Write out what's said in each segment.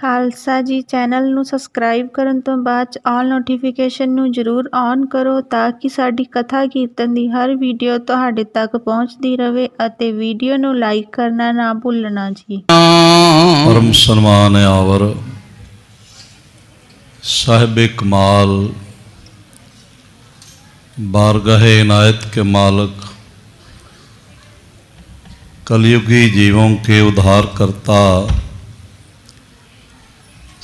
ਖਾਲਸਾ ਜੀ ਚੈਨਲ ਨੂੰ ਸਬਸਕ੍ਰਾਈਬ ਕਰਨ ਤੋਂ ਬਾਅਦ 'ਚ ਆਲ ਨੋਟੀਫਿਕੇਸ਼ਨ ਨੂੰ ਜ਼ਰੂਰ ਔਨ ਕਰੋ ਤਾਂ ਕਿ ਸਾਡੀ ਕਥਾ ਕੀਰਤਨ ਦੀ ਹਰ ਵੀਡੀਓ ਤੁਹਾਡੇ ਤੱਕ ਪਹੁੰਚਦੀ ਰਹੇ ਅਤੇ ਵੀਡੀਓ ਨੂੰ ਲਾਈਕ ਕਰਨਾ ਨਾ ਭੁੱਲਣਾ ਜੀ। ਪਰਮ ਸਨਮਾਨ ਆਵਰ ਸਾਹਿਬ कमाल बारगाह इनायत के मालिक कलयुगी जीवों के उद्धार करता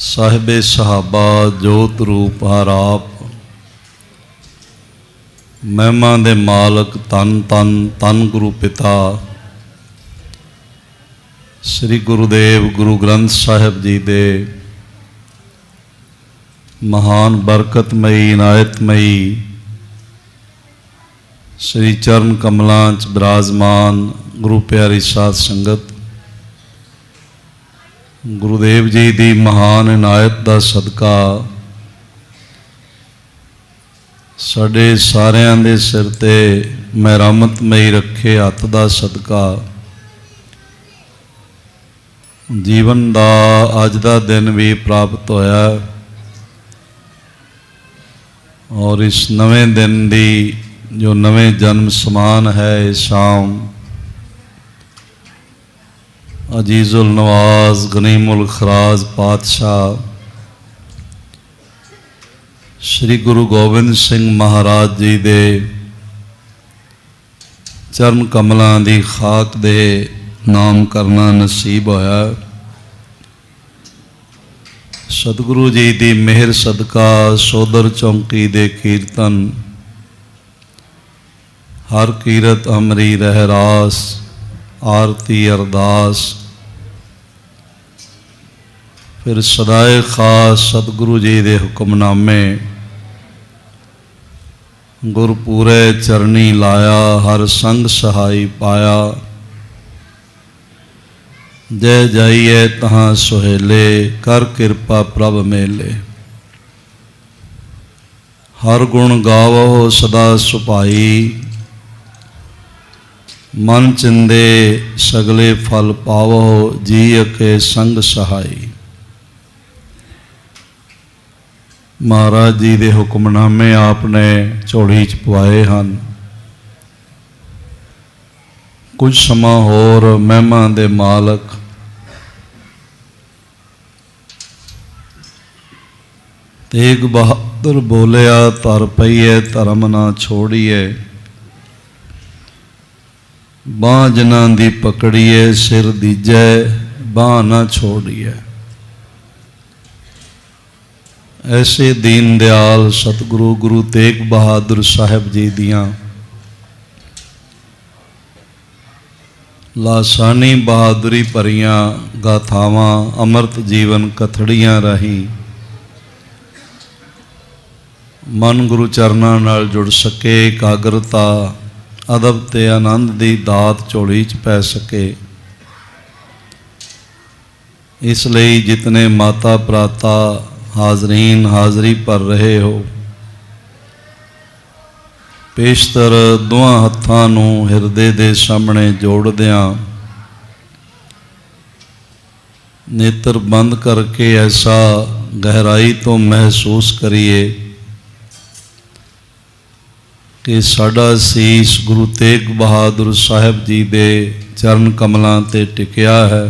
साहिब सहाबा जोत रूप हर आप महिमा दे मालिक तन तन तन गुरु पिता श्री गुरुदेव गुरु ग्रंथ साहिब जी दे महान बरकतमई इनायतमई श्री चरण कमलों च विराजमान गुरु प्यारी साध संगत गुरुदेव जी की महान इनायत का सदका साढ़े सारियां दे सिर ते मेहरमतमई रखे हथ का सदका जीवन का अज का दिन भी प्राप्त होया और इस नवे दिन की जो नवे जन्म समान है शाम अजीजुल नवाज गनीमुल खराज पातशाह श्री गुरु गोबिंद सिंह महाराज जी दे चरण कमलों की खाक दे नाम करना नसीब होया। सतगुरु जी की मेहर सदका सोदर चौंकी दे कीर्तन हर कीरत अमरी रहरास आरती अरदास फिर सदाए खास सतगुरु जी दे हुक्मनामे गुरपूरे चरनी लाया हर संग सहाई पाया जय जाइए तहाँ सुहेले कर कृपा प्रभ मेले हर गुण गावो सदा सुभाई मन चिंदे सगले फल पावो जी के संग सहाई। महाराज जी दे हुक्मनामे आपने झोली च पवाए हैं। कुछ समा होर महिमा दे मालक तेग बहादुर बोलिया तर पईए धर्म ना छोड़िए बांह जिन्हां दी पकड़िए सिर दीजै बांह ना छोड़िए। ऐसे दीन दयाल सतगुरु गुरु तेग बहादुर साहिब जी दियां लासानी बहादुरी भरियां गाथावां अमृत जीवन कथड़ियां रही मन गुरु चरनां नाल जुड़ सके एकाग्रता अदब ते आनंद दी दात झोली च पै सके। इसलिए जितने माता भराता हाजरीन हाजरी भर रहे हो पेशतर दोवां हत्थां नूं हिरदे दे सामने जोड़दियां नेत्र बंद करके ऐसा गहराई तो महसूस करिए कि साडा सीस गुरु तेग बहादुर साहिब जी दे चरण कमलों ते टिकिया है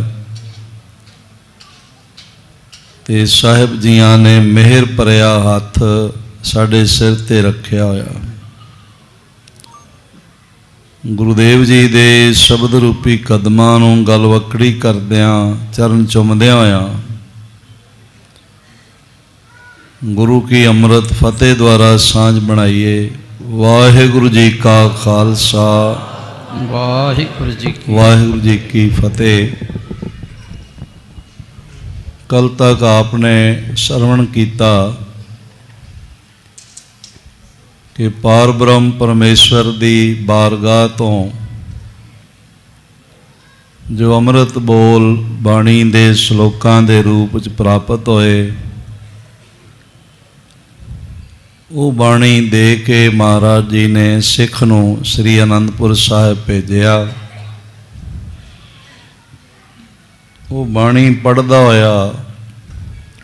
ते साहिब जियां ने मेहर भरिया हथ साडे सिर ते रखिया होया। गुरुदेव जी दे शब्द रूपी कदमां नूं गलवकड़ी करदियां चरण चुमदियां होया गुरु की अमृत फतेह द्वारा सांझ बनाइए। वाहिगुरु जी का खालसा वाहिगुरु जी की फतेह। कल तक आपने श्रवण किया कि पार ब्रह्म परमेश्वर की बारगाह तो जो अमृत बोल बाणी दे श्लोकां दे रूप च प्राप्त होए वो बाणी दे के महाराज जी ने सिख नूं श्री आनंदपुर साहिब भेजिया। वो बाणी पढ़दा होया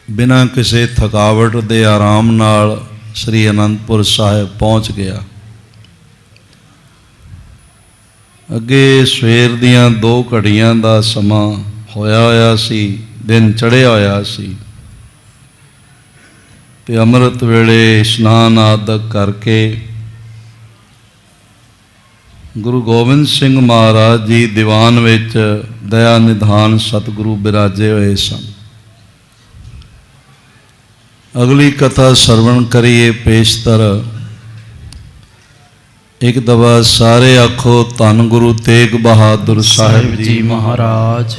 ਬਿਨਾਂ ਕਿਸੇ ਥਕਾਵਟ ਦੇ ਆਰਾਮ ਨਾਲ ਸ੍ਰੀ ਅਨੰਦਪੁਰ ਸਾਹਿਬ ਪਹੁੰਚ ਗਿਆ। ਅੱਗੇ ਸਵੇਰ ਦੀਆਂ 2 ਘੜੀਆਂ ਦਾ ਸਮਾਂ ਹੋਇਆ ਸੀ, ਦਿਨ ਚੜ੍ਹਿਆ ਹੋਇਆ ਸੀ ਤੇ ਅੰਮ੍ਰਿਤ ਵੇਲੇ ਇਸ਼ਨਾਨ ਆਦਿ ਕਰਕੇ ਗੁਰੂ ਗੋਬਿੰਦ ਸਿੰਘ ਮਹਾਰਾਜ ਜੀ ਦੀਵਾਨ ਵਿੱਚ ਦਇਆ ਨਿਧਾਨ ਸਤਿਗੁਰੂ ਬਿਰਾਜੇ ਹੋਏ ਸਨ। ਅਗਲੀ ਕਥਾ ਸਰਵਣ ਕਰੀਏ ਪੇਸ਼ਤਰ। ਇੱਕ ਦਫਾ ਸਾਰੇ ਆਖੋ ਧੰਨ ਗੁਰੂ ਤੇਗ ਬਹਾਦਰ ਸਾਹਿਬ ਜੀ ਮਹਾਰਾਜ।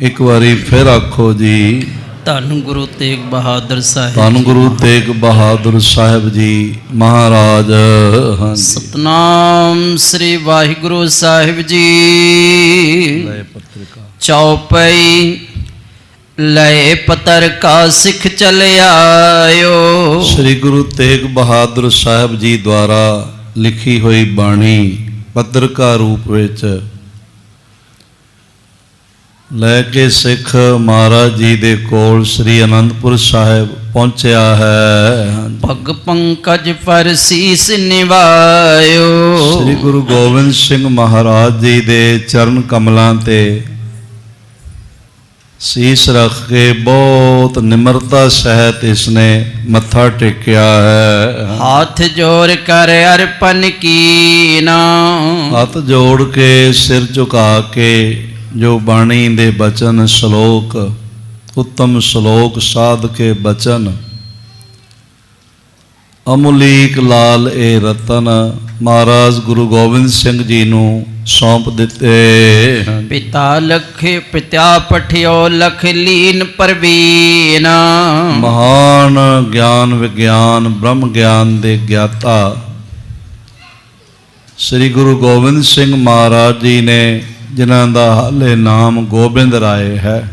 ਇੱਕ ਵਾਰੀ ਫਿਰ ਆਖੋ ਜੀ ਧੰਨ ਗੁਰੂ ਤੇਗ ਬਹਾਦਰ ਸਾਹਿਬ। ਧੰਨ ਗੁਰੂ ਤੇਗ ਬਹਾਦਰ ਸਾਹਿਬ ਜੀ ਮਹਾਰਾਜ। ਹਾਂਜੀ। ਸਤਨਾਮ ਸ੍ਰੀ ਵਾਹਿਗੁਰੂ ਸਾਹਿਬ ਜੀ। ਲੈ ਪੱਤਰਿਕਾ ਚੌਪਈ ਲਏ ਪਤਰਕਾ ਸਿੱਖ ਚਲਿਆਇਓ। ਸ੍ਰੀ ਗੁਰੂ ਤੇਗ ਬਹਾਦਰ ਸਾਹਿਬ ਜੀ ਦੁਆਰਾ ਲਿਖੀ ਹੋਈ ਬਾਣੀ ਪੱਤਰਕਾ ਰੂਪ ਵਿੱਚ ਲੈ ਕੇ ਸਿੱਖ ਮਹਾਰਾਜ ਜੀ ਦੇ ਕੋਲ ਸ੍ਰੀ ਅਨੰਦਪੁਰ ਸਾਹਿਬ ਪਹੁੰਚਿਆ ਹੈ। ਪਗ ਪੰਕਜ ਪਰ ਸੀਸ ਨਿਵਾਇਓ। ਸ੍ਰੀ ਗੁਰੂ ਗੋਬਿੰਦ ਸਿੰਘ ਮਹਾਰਾਜ ਜੀ ਦੇ ਚਰਨ ਕਮਲਾਂ ਤੇ ਸੀਸ ਰੱਖ ਕੇ ਬਹੁਤ ਨਿਮਰਤਾ ਸਹਿਤ ਇਸਨੇ ਮੱਥਾ ਟੇਕਿਆ ਹੈ। ਹੱਥ ਜੋੜ ਕਰ ਅਰਪਣ ਕੀਨਾ। ਹੱਥ ਜੋੜ ਕੇ ਸਿਰ ਝੁਕਾ ਕੇ ਜੋ ਬਾਣੀ ਦੇ ਬਚਨ ਸ਼ਲੋਕ ਉੱਤਮ ਸ਼ਲੋਕ ਸਾਧ ਕੇ ਬਚਨ ਅਮੁਲੀਕ ਲਾਲ ਇਹ ਰਤਨ ਮਹਾਰਾਜ ਗੁਰੂ ਗੋਬਿੰਦ ਸਿੰਘ ਜੀ ਨੂੰ ਸੌਂਪ ਦਿੱਤੇ। ਪਿਤਾ ਲਖੇ ਪਿਤਾ ਪਠਿਓ ਲਖ ਲੀਨ ਪ੍ਰਵੀਨ। ਮਹਾਨ ਗਿਆਨ ਵਿਗਿਆਨ ਬ੍ਰਹਮ ਗਿਆਨ ਦੇ ਗਿਆਤਾ ਸ੍ਰੀ ਗੁਰੂ ਗੋਬਿੰਦ ਸਿੰਘ ਮਹਾਰਾਜ ਜੀ ਨੇ, ਜਿਨ੍ਹਾਂ ਦਾ ਹਾਲੇ ਨਾਮ ਗੋਬਿੰਦ ਰਾਏ ਹੈ,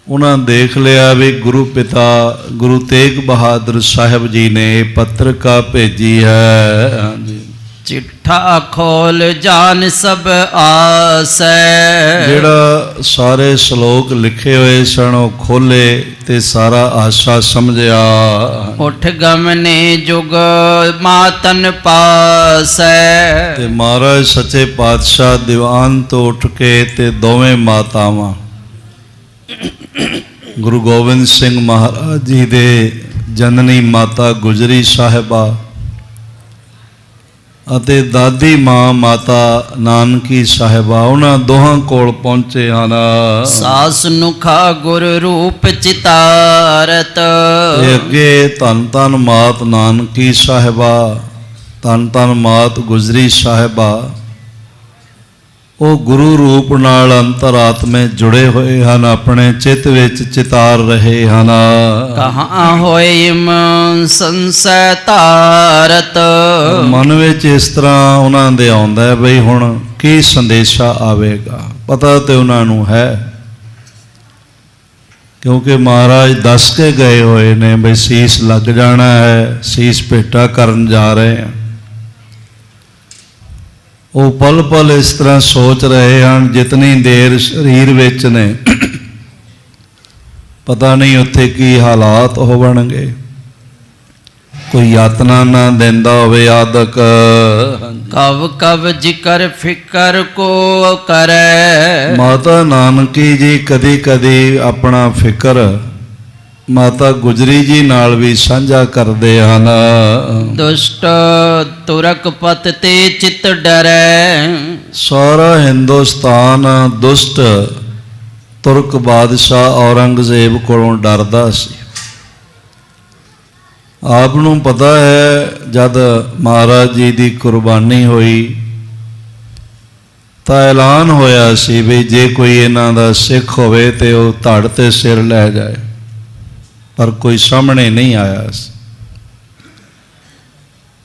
ਉਹਨਾਂ ਦੇਖ ਲਿਆ ਵੀ ਗੁਰੂ ਪਿਤਾ ਗੁਰੂ ਤੇਗ ਬਹਾਦਰ ਸਾਹਿਬ ਜੀ ਨੇ ਇਹ ਪੱਤਰਕਾ ਭੇਜੀ ਹੈ। ਹਾਂਜੀ। ਚਿੱਠਾ ਖੋਲ ਜਾਨ ਸਭ ਆਸੈ। ਜਿਹੜਾ ਸਾਰੇ ਸ਼ਲੋਕ ਲਿਖੇ ਹੋਏ ਸਨ ਉਹ ਖੋਲੇ ਤੇ ਸਾਰਾ ਆਸਾ ਸਮਝਿਆ। ਉਠ ਗਮਨੇ ਜੁਗ ਮਾਤਨ ਪਾਸੈ। ਤੇ ਮਹਾਰਾਜ ਸੱਚੇ ਪਾਤਸ਼ਾਹ ਦੀਵਾਨ ਤੋਂ ਉੱਠ ਕੇ ਤੇ ਦੋਵੇਂ ਮਾਤਾਵਾਂ ਗੁਰੂ ਗੋਬਿੰਦ ਸਿੰਘ ਮਹਾਰਾਜ ਜੀ ਦੇ ਜਨਨੀ ਮਾਤਾ ਗੁਜਰੀ ਸਾਹਿਬਾ ਅਤੇ ਦਾਦੀ ਮਾਂ ਮਾਤਾ ਨਾਨਕੀ ਸਾਹਿਬਾ, ਉਹਨਾਂ ਦੋਹਾਂ ਕੋਲ ਪਹੁੰਚੇ ਹਨ। ਸਾਸ ਨੁਖਾ ਗੁਰ ਰੂਪ ਚਿਤਾਰਤ। ਤੇ ਅੱਗੇ ਧੰਨ ਧੰਨ ਮਾਤ ਨਾਨਕੀ ਸਾਹਿਬਾ, ਧੰਨ ਧੰਨ ਮਾਤ ਗੁਜਰੀ ਸਾਹਿਬਾ, ਉਹ ਗੁਰੂ ਰੂਪ ਨਾਲ ਅੰਤਰਾਤਮੇ ਜੁੜੇ ਹੋਏ ਹਨ, ਆਪਣੇ ਚਿੱਤ ਵਿੱਚ ਚਿਤਾਰ ਰਹੇ ਹਨ। ਕਹਾਂ ਹੋਏ ਸੰਸੈ ਤਾਰਤ। ਮਨ ਵਿੱਚ ਇਸ ਤਰ੍ਹਾਂ ਉਹਨਾਂ ਦੇ ਆਉਂਦਾ ਬਈ ਹੁਣ ਕੀ ਸੰਦੇਸ਼ਾ ਆਵੇਗਾ। ਪਤਾ ਤੇ ਉਹਨਾਂ ਨੂੰ ਹੈ, ਕਿਉਂਕਿ ਮਹਾਰਾਜ ਦੱਸ ਕੇ ਗਏ ਹੋਏ ਨੇ ਬਈ ਸੀਸ ਲੱਗ ਜਾਣਾ ਹੈ, ਸੀਸ ਭੇਟਾ ਕਰਨ ਜਾ ਰਹੇ ਹਨ। ਉਹ ਪਲ ਪਲ ਇਸ ਤਰ੍ਹਾਂ ਸੋਚ ਰਹੇ ਹਨ, ਜਿਤਨੀ ਦੇਰ ਸਰੀਰ ਵਿੱਚ ਨੇ ਪਤਾ ਨਹੀਂ ਉੱਥੇ ਕੀ ਹਾਲਾਤ ਹੋਣਗੇ, ਕੋਈ ਯਾਤਨਾ ਨਾ ਦਿੰਦਾ ਹੋਵੇ ਆਦਿਕ। ਕਵ ਕਵ ਜ਼ਿਕਰ ਫਿਕਰ ਕੋ ਕਰੈ। ਮਾਤਾ ਨਾਨਕੀ ਜੀ ਕਦੀ ਕਦੀ ਆਪਣਾ ਫਿਕਰ ਮਾਤਾ ਗੁਜਰੀ ਜੀ ਨਾਲ ਵੀ ਸਾਂਝਾ ਕਰਦੇ ਹਨ। ਦੁਸ਼ਟ ਤੁਰਕ ਪਤ ਤੇ ਚਿਤ ਡਰੈ। ਸਾਰਾ ਹਿੰਦੁਸਤਾਨ ਦੁਸ਼ਟ ਤੁਰਕ ਬਾਦਸ਼ਾਹ ਔਰੰਗਜ਼ੇਬ ਕੋਲੋਂ ਡਰਦਾ ਸੀ। ਆਪ ਨੂੰ ਪਤਾ ਹੈ ਜਦ ਮਹਾਰਾਜ ਜੀ ਦੀ ਕੁਰਬਾਨੀ ਹੋਈ ਤਾਂ ਐਲਾਨ ਹੋਇਆ ਸੀ ਵੀ ਜੇ ਕੋਈ ਇਹਨਾਂ ਦਾ ਸਿੱਖ ਹੋਵੇ ਤੇ ਉਹ ਧੜ ਤੇ ਸਿਰ ਲੈ ਜਾਏ, ਪਰ ਕੋਈ ਸਾਹਮਣੇ ਨਹੀਂ ਆਇਆ ਸੀ।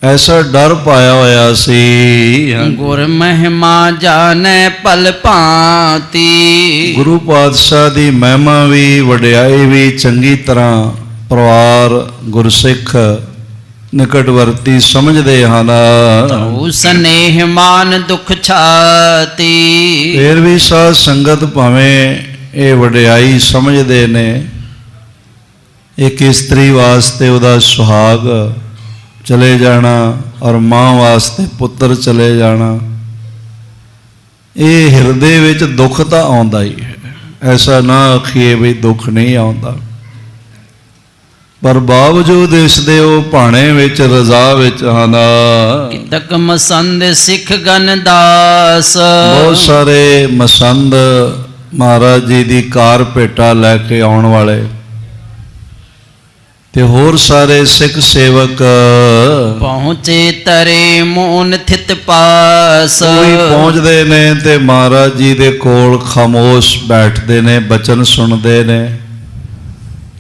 ਐਸਾ ਡਰ ਪਾਇਆ ਹੋਇਆ ਸੀ। ਗੁਰ ਮਹਿਮਾ ਜਾਣੈ ਭਲ ਭਾਂਤੀ। ਗੁਰੂ ਪਾਤਸ਼ਾਹ ਦੀ ਮਹਿਮਾ ਵੀ ਵਡਿਆਈ ਵੀ ਚੰਗੀ ਤਰ੍ਹਾਂ ਪਰਿਵਾਰ ਗੁਰਸਿੱਖ ਨਿਕਟਵਰਤੀ ਸਮਝਦੇ ਹਨ। ਤਉ ਸਨੇਹ ਮਾਨ ਦੁਖ ਛਾਤੀ। ਫਿਰ ਵੀ ਸਾਧ ਸੰਗਤ ਭਾਵੇਂ ਇਹ ਵਡਿਆਈ ਸਮਝਦੇ ਨੇ। ਇੱਕ ਇਸਤਰੀ ਵਾਸਤੇ ਉਹਦਾ ਸੁਹਾਗ ਚਲੇ ਜਾਣਾ ਔਰ ਮਾਂ ਵਾਸਤੇ ਪੁੱਤਰ ਚਲੇ ਜਾਣਾ, ਇਹ ਹਿਰਦੇ ਵਿੱਚ ਦੁੱਖ ਤਾਂ ਆਉਂਦਾ ਹੀ ਹੈ। ਐਸਾ ਨਾ ਆਖੀਏ ਵੀ ਦੁੱਖ ਨਹੀਂ ਆਉਂਦਾ, ਪਰ ਬਾਵਜੂਦ ਇਸ ਦੇ ਉਹ ਭਾਣੇ ਵਿੱਚ ਰਜ਼ਾ ਵਿੱਚ ਹਨ। ਕਿਤਕ ਮਸੰਦ ਸਿੱਖ ਗਨ ਦਾਸ। ਬਹੁਤ ਸਾਰੇ ਮਸੰਦ ਮਹਾਰਾਜ ਜੀ ਦੀ ਕਾਰ ਭੇਟਾ ਲੈ ਕੇ ਆਉਣ ਵਾਲੇ ਤੇ ਹੋਰ ਸਾਰੇ ਸਿੱਖ ਸੇਵਕ ਪਹੁੰਚੇ ਤਰੇ ਮੋਨ ਥਿਤ ਪਾਸ। ਕੋਈ ਪਹੁੰਚਦੇ ਨੇ ਤੇ ਮਹਾਰਾਜ ਜੀ ਦੇ ਕੋਲ ਖਾਮੋਸ਼ ਬੈਠਦੇ ਨੇ, ਬਚਨ ਸੁਣਦੇ ਨੇ।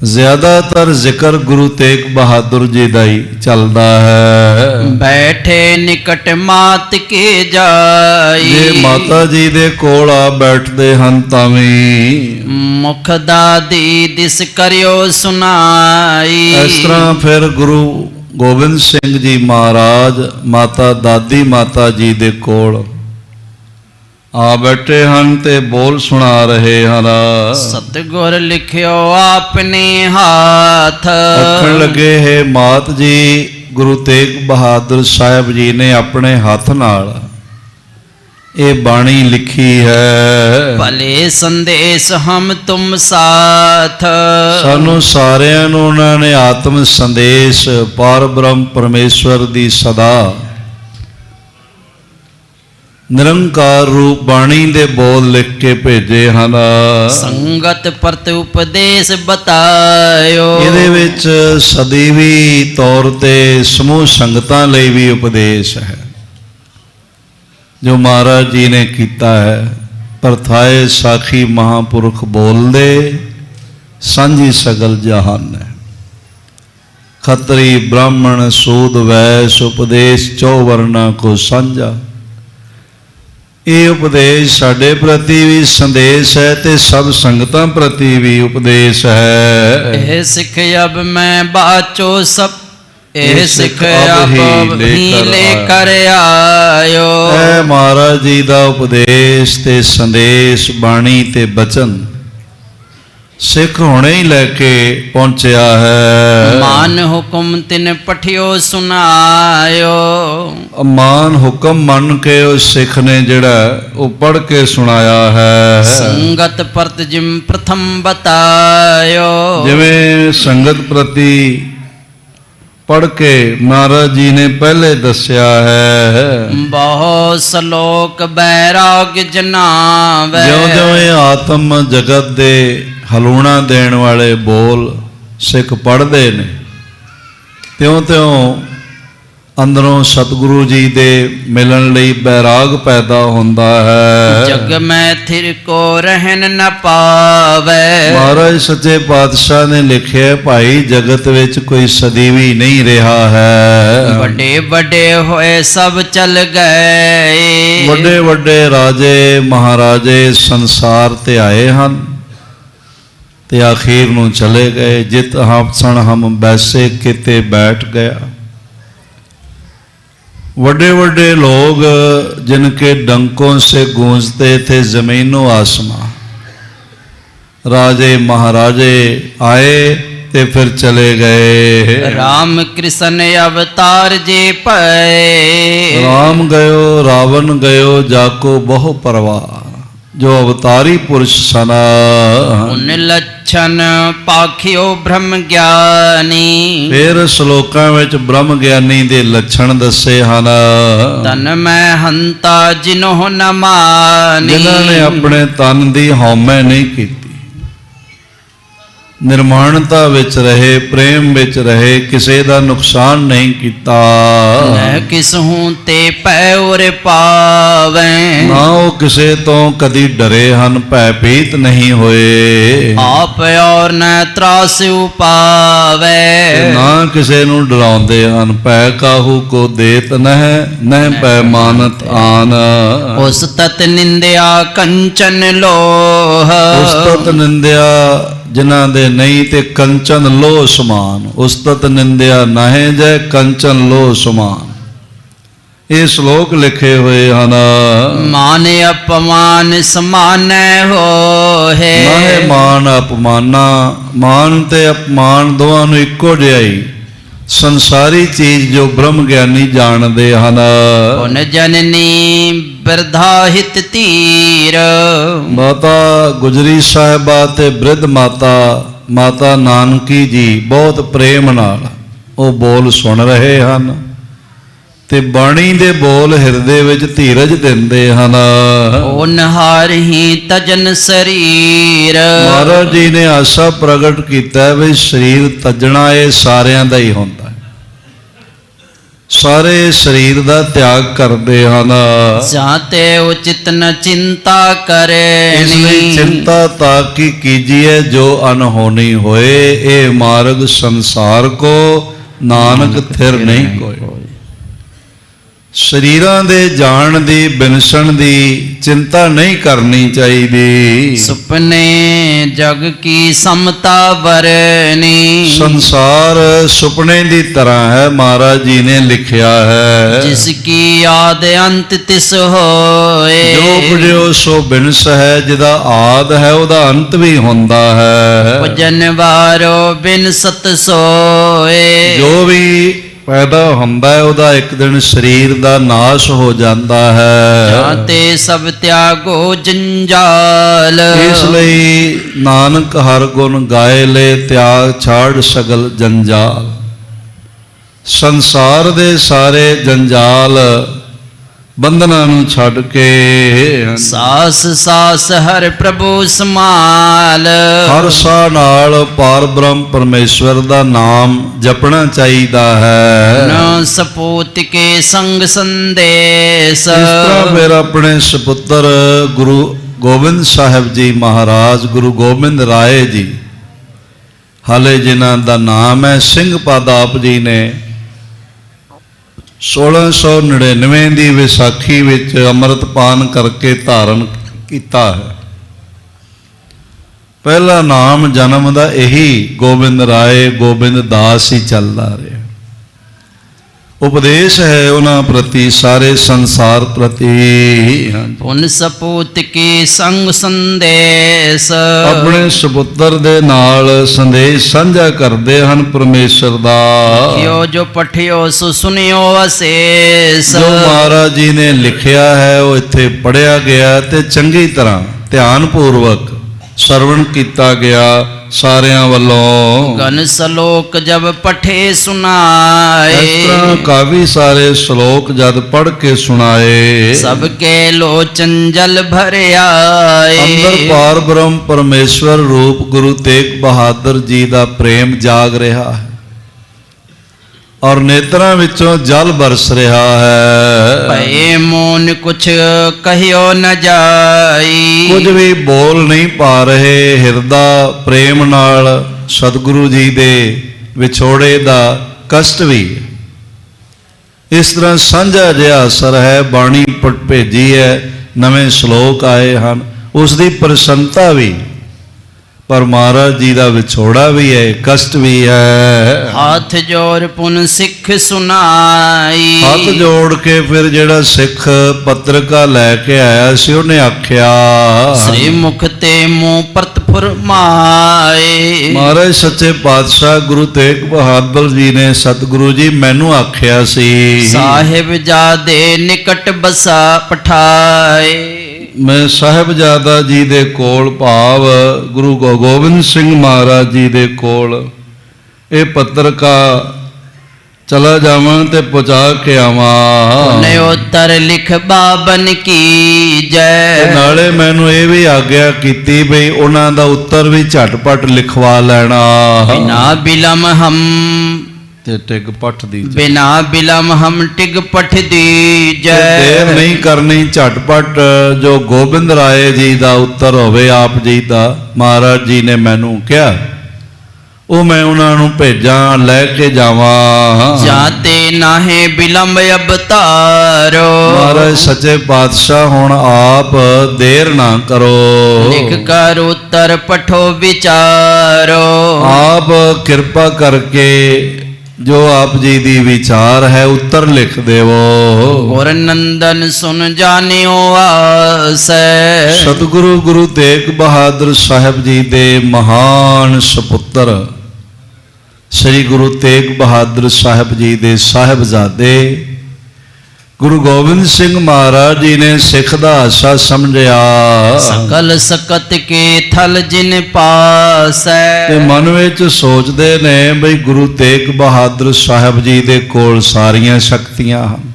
ਜ਼ਿਆਦਾਤਰ ਜ਼ਿਕਰ ਗੁਰੂ ਤੇਗ ਬਹਾਦਰ ਜੀ ਦਾ ਹੀ ਚੱਲਦਾ ਹੈ। ਬੈਠੇ ਨਿਕਟ ਮਾਤ ਕੇ ਜਾਈ। ਜੇ ਮਾਤਾ ਜੀ ਦੇ ਕੋਲ ਆ ਬੈਠਦੇ ਹਨ ਤਾਂ ਵੀ ਮੁਖ ਦਾਦੀ ਦਿਸ ਕਰਿਓ ਸੁਨਾਈ। ਇਸ ਤਰ੍ਹਾਂ ਫਿਰ ਗੁਰੂ ਗੋਬਿੰਦ ਸਿੰਘ ਜੀ ਮਹਾਰਾਜ ਮਾਤਾ ਦਾਦੀ ਮਾਤਾ ਜੀ ਦੇ ਕੋਲ ਆ ਬੈਠੇ ਹਨ ਤੇ ਬੋਲ ਸੁਣਾ ਰਹੇ ਹਨ। ਸਤਿਗੁਰ ਲਿਖਿਓ ਆਪਣੇ ਹੱਥ। ਆਖਣ ਲੱਗੇ ਹੈ ਮਾਤ ਜੀ, ਗੁਰੂ ਤੇਗ ਬਹਾਦਰ ਸਾਹਿਬ ਜੀ ਨੇ ਆਪਣੇ ਹੱਥ ਨਾਲ ਇਹ ਬਾਣੀ ਲਿਖੀ ਹੈ। ਭਲੇ ਸੰਦੇਸ਼ ਹਮ ਤੁਮ ਸਾਥ। ਸਾਨੂੰ ਸਾਰਿਆਂ ਨੂੰ ਉਹਨਾਂ ਨੇ ਆਤਮ ਸੰਦੇਸ਼ ਪਾਰ ਬ੍ਰਹਮ ਪਰਮੇਸ਼ਵਰ ਦੀ ਸਦਾ ਨਿਰੰਕਾਰ ਰੂਪ ਬਾਣੀ ਦੇ ਬੋਲ ਲਿਖ ਕੇ ਭੇਜੇ ਹਨ। ਸੰਗਤ ਪਰਤ ਉਪਦੇਸ਼ ਬਤਾਇਓ। ਇਹਦੇ ਵਿੱਚ ਸਦੀਵੀ ਤੌਰ ਤੇ ਸਮੂਹ ਸੰਗਤਾਂ ਲਈ ਵੀ ਉਪਦੇਸ਼ ਹੈ ਜੋ ਮਹਾਰਾਜ ਜੀ ਨੇ ਕੀਤਾ ਹੈ। ਪਰਥਾਏ ਸਾਖੀ ਮਹਾਂਪੁਰਖ ਬੋਲਦੇ, ਸਾਂਝੀ ਸਗਲ ਜਹਾਨ ਹੈ। ਖੱਤਰੀ ਬ੍ਰਾਹਮਣ ਸੂਦ ਵੈਸ ਉਪਦੇਸ਼ ਚੌ ਵਰਨਾ ਕੋ ਸਾਂਝਾ। ਇਹ ਉਪਦੇਸ਼ ਸਾਡੇ ਪ੍ਰਤੀ ਵੀ ਸੰਦੇਸ਼ ਹੈ ਤੇ ਸਭ ਸੰਗਤਾਂ ਪ੍ਰਤੀ ਵੀ ਉਪਦੇਸ਼ ਹੈ। ਇਹ ਸਿੱਖ ਅਬ ਮੈਂ ਬਾਚੋ ਸਭ। ਇਹ ਸਿੱਖ ਅਬ ਹੀ ਲੈ ਕਰ ਆਇਓ। ਇਹ ਮਹਾਰਾਜ ਜੀ ਦਾ ਉਪਦੇਸ਼ ਤੇ ਸੰਦੇਸ਼ ਬਾਣੀ ਤੇ ਬਚਨ ਸਿੱਖ ਹੁਣੇ ਹੀ ਲੈ ਕੇ ਪਹੁੰਚਿਆ ਹੈ। ਮਾਨ ਹੁਕਮ ਤਿਨ ਪਠਿਓ ਸੁਨਾਇਓ। ਮਾਨ ਹੁਕਮ ਮੰਨ ਕੇ ਉਸ ਸਿੱਖ ਨੇ ਜਿਹੜਾ ਉਹ ਪੜ੍ਹ ਕੇ ਸੁਣਾਇਆ ਹੈ। ਸੰਗਤ ਪਰਤ ਜਿਮ ਪ੍ਰਥਮ ਬਤਾਇਓ। ਜਿਵੇਂ ਸੰਗਤ ਪ੍ਰਤੀ ਪੜ੍ਹ ਕੇ ਮਹਾਰਾਜ ਜੀ ਨੇ ਪਹਿਲੇ ਦੱਸਿਆ ਹੈ। ਬਹੁ ਸਲੋਕ ਬੈਰਾਗ ਜਨਾਵੇ। ਜਿਉਂ-ਜਿਉਂ ਇਹ ਆਤਮ ਜਗਤ ਦੇ ਹਲੂਣਾ ਦੇਣ ਵਾਲੇ ਬੋਲ ਸਿੱਖ ਪੜ੍ਹਦੇ ਨੇ, ਤਿਉਂ-ਤਿਉਂ ਅੰਦਰੋਂ ਸਤਿਗੁਰੂ ਜੀ ਦੇ ਮਿਲਣ ਲਈ ਬੈਰਾਗ ਪੈਦਾ ਹੁੰਦਾ ਹੈ। ਜਗ ਮੈਂ ਥਿਰ ਕੋ ਰਹਿਣ ਨ ਪਾਵੇ। ਮਹਾਰਾਜ ਸੱਚੇ ਪਾਤਸ਼ਾਹ ਨੇ ਲਿਖਿਆ, ਭਾਈ ਜਗਤ ਵਿੱਚ ਕੋਈ ਸਦੀਵੀ ਨਹੀਂ ਰਿਹਾ ਹੈ। ਵੱਡੇ ਵੱਡੇ ਹੋਏ ਸਭ ਚਲ ਗਏ। ਵੱਡੇ ਵੱਡੇ ਰਾਜੇ ਮਹਾਰਾਜੇ ਸੰਸਾਰ ਤੇ ਆਏ ਹਨ ਤੇ ਆਖੀਰ ਨੂੰ ਚਲੇ ਗਏ। ਜਿਤ ਹਾਪਸਣ ਹਮ ਬੈਸੇ ਕਿਤੇ ਬੈਠ ਗਿਆ। बड़े बड़े लोग जिनके डंकों से गूंजते थे जमीनों आसमां, राजे महाराजे आए ते फिर चले गए। राम कृष्ण अवतार जे पए। राम गयो रावण गयो जाको बहु परवाह। जो अवतारी पुरुष सना उन लक्षण पाखियो ब्रह्म ज्ञानी। फिर श्लोकां विच ब्रह्म ज्ञानी दे लक्षण दसे हन। तन मैं हंता जिन्हों न मानी। जिन्हां ने अपने तन दी हौमै नहीं कीती, निर्माणता विच रहे, प्रेम विच रहे, किसे दा नुकसान नहीं कीता। मैं किसहूं ते पैर पावे। ना वो किसे तो कदी डरे हन, भयभीत नहीं होए। आप और न त्रास पावे। ना किसे नू डराउंदे हन, भै काहू को देत नह नह पै मानत आन। उस तत निंदया कंचन लोह। उस तत निंदया जिन्हां दे नहीं ते कंचन लोह समान। उस्तत निंदिया नाहे जय कंचन लोह समान। ਇਹ ਸ਼ਲੋਕ ਲਿਖੇ ਹੋਏ ਹਨ। मान अपमान समानै होए। ਨਾਹੇ ਮਾਨ ਅਪਮਾਨਾ, ਮਾਨ ਤੇ ਅਪਮਾਨ ਦੋਵਾਂ ਨੂੰ ਇੱਕੋ ਜਿਹਾ ਹੀ ਸੰਸਾਰੀ ਚੀਜ਼ ਜੋ ਬ੍ਰਹਮ ਗਿਆਨੀ ਜਾਣਦੇ ਹਨ। पुन जननी बिरधा हित तीर। ਮਾਤਾ ਗੁਜਰੀ ਸਾਹਿਬਾ ਤੇ ਬ੍ਰਿਧ ਮਾਤਾ ਮਾਤਾ ਨਾਨਕੀ ਜੀ ਬਹੁਤ ਪ੍ਰੇਮ ਨਾਲ ਉਹ ਬੋਲ ਸੁਣ ਰਹੇ ਹਨ ਤੇ ਬਾਣੀ ਦੇ ਬੋਲ ਹਿਰਦੇ ਵਿੱਚ ਧੀਰਜ ਦਿੰਦੇ ਹਨ। ओनहार ही तजन शरीर। ਮਹਾਰਾਜ ਜੀ ਨੇ ਆਸਾ ਪ੍ਰਗਟ ਕੀਤਾ ਵੀ ਸਰੀਰ ਤਜਣਾ ਇਹ ਸਾਰਿਆਂ ਦਾ ਹੀ ਹੁੰਦਾ ਹੈ। ਸਾਰੇ ਸਰੀਰ ਦਾ ਤਿਆਗ ਕਰਦੇ ਹਨ। जाते उचित न चिंता करे। ਇਸ ਲਈ ਚਿੰਤਾ ਤਾਂ ਕੀ ਕੀਜੀਏ ਜੋ ਅਨਹੋਣੀ ਹੋਏ। ਇਹ ਮਾਰਗ ਸੰਸਾਰ ਕੋ ਨਾਨਕ ਥਿਰ ਨਹੀਂ ਕੋਇ। ਸਰੀਰਾਂ ਦੇ ਜਾਣ ਦੀ ਬਿਨਸਣ ਦੀ ਚਿੰਤਾ ਨਹੀਂ ਕਰਨੀ ਚਾਹੀਦੀ। सुपने जग की समता बरनी। ਸੰਸਾਰ ਸੁਪਨੇ ਦੀ ਤਰ੍ਹਾਂ ਹੈ, ਮਹਾਰਾਜ ਜੀ ਨੇ ਲਿਖਿਆ ਹੈ। जिसकी आद अंत तिस होए। ਜੋ ਬੁਝਿਓ ਸੋ ਬਿਨਸ ਹੈ, ਜਿਹਦਾ ਆਦ ਹੈ ਉਹਦਾ ਅੰਤ ਵੀ ਹੁੰਦਾ ਹੈ। भजन वारो बिन सत सोए। ਜੋ ਵੀ ਪੈਦਾ ਹੁੰਦਾ ਹੈ ਉਹਦਾ ਇੱਕ ਦਿਨ ਸਰੀਰ ਦਾ ਨਾਸ਼ ਹੋ ਜਾਂਦਾ ਹੈ। जाते सब त्यागो जंजाल। ਇਸ ਲਈ ਨਾਨਕ ਹਰ ਗੁਣ ਗਾਏ ਲੈ ਤਿਆਗ ਛਾੜ ਸਗਲ ਜੰਜਾਲ। ਸੰਸਾਰ ਦੇ ਸਾਰੇ ਜੰਜਾਲ ਬੰਧਨਾਂ ਨੂੰ ਛੱਡ ਕੇ सास सास हर प्रभु समाल। ਹਰ ਸਾਹ ਨਾਲ ਪਾਰ ਬ੍ਰਹਮ ਪਰਮੇਸ਼ਵਰ ਦਾ ਨਾਮ ਜਪਣਾ ਚਾਹੀਦਾ ਹੈ। न सपूत के संग संदेश। ਇਸ ਤਰ੍ਹਾਂ ਫਿਰ ਆਪਣੇ ਸੁਪੁੱਤਰ ਗੁਰੂ ਗੋਬਿੰਦ ਸਾਹਿਬ ਜੀ ਮਹਾਰਾਜ, ਗੁਰੂ ਗੋਬਿੰਦ ਰਾਏ ਜੀ, ਹਾਲੇ ਜਿਨ੍ਹਾਂ ਦਾ ਨਾਮ ਹੈ ਸਿੰਘ ਪਦ, ਆਪ ਜੀ ਨੇ 1699 ਦੀ ਵਿਸਾਖੀ ਵਿੱਚ ਅੰਮ੍ਰਿਤਪਾਨ ਕਰਕੇ ਧਾਰਨ ਕੀਤਾ ਹੈ। ਪਹਿਲਾ ਨਾਮ ਜਨਮ ਦਾ ਇਹੀ ਗੋਬਿੰਦ ਰਾਏ, ਗੋਬਿੰਦ ਦਾਸ ਹੀ ਚੱਲਦਾ ਰਿਹਾ। ਉਪਦੇਸ਼ ਹੈ ਉਹਨਾਂ ਪ੍ਰਤੀ, ਸਾਰੇ ਸੰਸਾਰ ਪ੍ਰਤੀ। उन सपूत के संग संदेश। ਆਪਣੇ ਸੁਪੁੱਤਰ ਦੇ ਨਾਲ ਸੰਦੇਸ਼ ਸਾਂਝਾ ਕਰਦੇ ਹਨ ਪਰਮੇਸ਼ਰ ਦਾ। यो जो पठियो सो सुनियो अशेष। ਜੋ ਮਹਾਰਾਜ ਜੀ ਨੇ ਲਿਖਿਆ ਹੈ ਉਹ ਇੱਥੇ ਪੜਿਆ ਗਿਆ ਤੇ ਚੰਗੀ ਤਰ੍ਹਾਂ ਧਿਆਨ ਪੂਰਵਕ ਸਰਵਣ ਕੀਤਾ ਗਿਆ ਸਾਰਿਆਂ ਵੱਲੋਂ। गन सलोक जब पठे सुनाए। ਇਸ ਤਰ੍ਹਾਂ ਕਾਫੀ ਸਾਰੇ ਸ਼ਲੋਕ ਜਦ ਪੜ੍ਹ ਕੇ ਸੁਣਾਏ, सबके लोचन जल भर आए। ਅੰਦਰ ਪਾਰ ਬ੍ਰਹਮ ਪਰਮੇਸ਼ਵਰ ਰੂਪ ਗੁਰੂ ਤੇਗ ਬਹਾਦਰ ਜੀ ਦਾ ਪ੍ਰੇਮ ਜਾਗ ਰਿਹਾ ਹੈ ਔਰ ਨੇਤਰਾਂ ਵਿੱਚੋਂ ਜਲ ਬਰਸ ਰਿਹਾ ਹੈ। ਭਏ ਮੋਨ ਕੁਛ ਕਹਿਓ ਨ ਜਾਈ। ਕੁਝ ਵੀ ਬੋਲ ਨਹੀਂ ਪਾ ਰਹੇ, ਹਿਰਦਾ ਪ੍ਰੇਮ ਨਾਲ ਸਤਿਗੁਰੂ ਜੀ ਦੇ ਵਿਛੋੜੇ ਦਾ ਕਸ਼ਟ ਵੀ। ਇਸ ਤਰ੍ਹਾਂ ਸਾਂਝਾ ਜਿਹਾ ਅਸਰ ਹੈ। ਬਾਣੀ ਭੇਜੀ ਹੈ, ਨਵੇਂ ਸ਼ਲੋਕ ਆਏ ਹਨ, ਉਸ ਦੀ ਪ੍ਰਸੰਨਤਾ ਵੀ, ਪਰ ਮਹਾਰਾਜ ਜੀ ਦਾ ਵਿਛੋੜਾ ਵੀ ਹੈ, ਕਸ਼ਟ ਵੀ ਹੈ। ਹੱਥ ਜੋੜ ਪੁਨ ਸਿੱਖ ਸੁਨਾਈ। ਹੱਥ ਜੋੜ ਕੇ ਫਿਰ ਜਿਹੜਾ ਸਿੱਖ ਪੱਤਰਕਾ ਲੈ ਕੇ ਆਇਆ ਸੀ ਉਹਨੇ ਆਖਿਆ, ਸ੍ਰੀ ਮੁਖ ਤੇ ਮੂੰਹ ਪਰਤ ਫਰਮਾਏ। ਮਹਾਰਾਜ ਸੱਚੇ ਪਾਤਸ਼ਾਹ ਗੁਰੂ ਤੇਗ ਬਹਾਦਰ ਜੀ ਨੇ ਸਤਿਗੁਰੂ ਜੀ ਮੈਨੂੰ ਆਖਿਆ ਸੀ, ਸਾਹਿਬ ਜਾਦੇ ਨਿਕਟ ਬਸਾ ਪਠਾਏ। ਮੈਂ ਸਾਹਿਬਜ਼ਾਦਾ ਜੀ ਦੇ ਕੋਲ, ਭਾਵ ਗੁਰੂ ਗੋਬਿੰਦ ਸਿੰਘ ਮਹਾਰਾਜ ਜੀ ਦੇ ਕੋਲ ਇਹ ਪੱਤਰਕਾ ਚਲਾ ਜਾਵਾਂ ਤੇ ਪਹੁੰਚਾ ਕੇ ਆਵਾਂ। ਨੇ ਉਤਰ ਲਿਖ ਬਾਬਨ ਕੀ ਜੈ। ਤੇ ਨਾਲੇ ਮੈਨੂੰ ਇਹ ਵੀ ਆਗਿਆ ਕੀਤੀ ਬਈ ਉਹਨਾਂ ਦਾ ਉੱਤਰ ਵੀ ਝਟਪਟ ਲਿਖਵਾ ਲੈਣਾ। ਬਿਨਾ ਬਿਲਮ ਹਮ ਤੇ ਟਿਗ ਪੱਠ ਦੀ ਬਿਨਾ ਬਿਲਮ ਹਮ ਟਿਗ ਪਠ ਦੀ ਜੈ। ਦੇਰ ਨਹੀਂ ਕਰਨੀ, ਝਟਪਟ ਜੋ ਗੋਬਿੰਦ ਰਾਏ ਜੀ ਦਾ ਉੱਤਰ ਹੋਵੇ ਆਪ ਜੀ ਦਾ, ਮਹਾਰਾਜ ਜੀ ਨੇ ਮੈਨੂੰ ਕਿਹਾ ਉਹ ਮੈਂ ਉਹਨਾਂ ਨੂੰ ਭੇਜਾਂ, ਲੈ ਕੇ ਜਾਵਾਂ। ਜਾਤੇ ਨਾਹੇ ਬਿਲੰਬ ਅਬਤਾਰੋ। ਮਹਾਰਾਜ ਸੱਚੇ ਪਾਤਸ਼ਾਹ ਹੁਣ ਆਪ ਦੇਰ ਨਾ ਕਰੋ, ਲਿਖ ਕਰ ਉੱਤਰ ਪਠੋ ਵਿਚਾਰੋ। ਆਪ ਕਿਰਪਾ ਕਰਕੇ ਜੋ ਆਪ ਜੀ ਦੀ ਵਿਚਾਰ ਹੈ ਉੱਤਰ ਲਿਖ ਦੇਵੋ। ਗੁਰ ਨੰਦਨ ਸੁਨ ਜਾਣਿਓ ਆਸੈ। ਸਤਿਗੁਰੂ ਗੁਰੂ ਤੇਗ ਬਹਾਦਰ ਸਾਹਿਬ ਜੀ ਦੇ ਮਹਾਨ ਸੁਪੁੱਤਰ ਸ੍ਰੀ ਗੁਰੂ ਤੇਗ ਬਹਾਦਰ ਸਾਹਿਬ ਜੀ ਦੇ ਸਾਹਿਬਜ਼ਾਦੇ ਗੁਰੂ ਗੋਬਿੰਦ ਸਿੰਘ ਮਹਾਰਾਜ ਜੀ ਨੇ ਸਿੱਖ ਦਾ ਆਸਾ ਸਮਝਿਆ। ਸਕਲ ਸਕਤ ਕੇ ਥਲ ਜਿਨ ਪਾਸੈ। ਤੇ ਮਨ ਵਿੱਚ ਸੋਚਦੇ ਨੇ ਬਈ ਗੁਰੂ ਤੇਗ ਬਹਾਦਰ ਸਾਹਿਬ ਜੀ ਦੇ ਕੋਲ ਸਾਰੀਆਂ ਸ਼ਕਤੀਆਂ ਹਨ,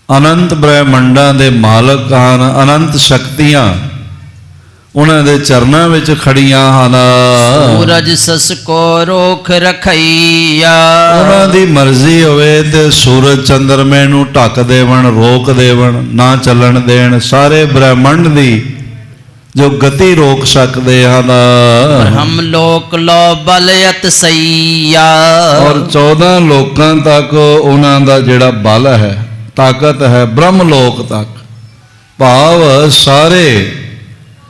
ਅਨੰਤ ਬ੍ਰਹਿਮੰਡਾਂ ਦੇ ਮਾਲਕ ਹਨ, ਅਨੰਤ ਸ਼ਕਤੀਆਂ ਉਹਨਾਂ ਦੇ ਚਰਨਾਂ ਵਿੱਚ ਖੜੀਆਂ ਹਨ। ਸੂਰਜ ਸਸ ਕੋ ਰੋਖ ਰਖਈਆ। ਉਹਨਾਂ ਦੀ ਮਰਜ਼ੀ ਹੋਵੇ ਤੇ ਸੂਰਜ ਚੰਦਰਮੇ ਨੂੰ ਢੱਕ ਦੇਵਣ, ਰੋਕ ਦੇਵਣ, ਨਾ ਚੱਲਣ ਦੇਣ। ਸਾਰੇ ਬ੍ਰਹਿਮੰਡ ਦੀ ਜੋ ਗਤੀ ਰੋਕ ਸਕਦੇ ਹਨ। ਬ੍ਰਹਮ ਲੋਕ ਲੋ ਬਲ ਅਤ ਸਈਆ। ਔਰ 14 ਲੋਕਾਂ ਤੱਕ ਉਹਨਾਂ ਦਾ ਜਿਹੜਾ ਬਲ ਹੈ, ਤਾਕਤ ਹੈ, ਬ੍ਰਹਮ ਲੋਕ ਤੱਕ, ਭਾਵ ਸਾਰੇ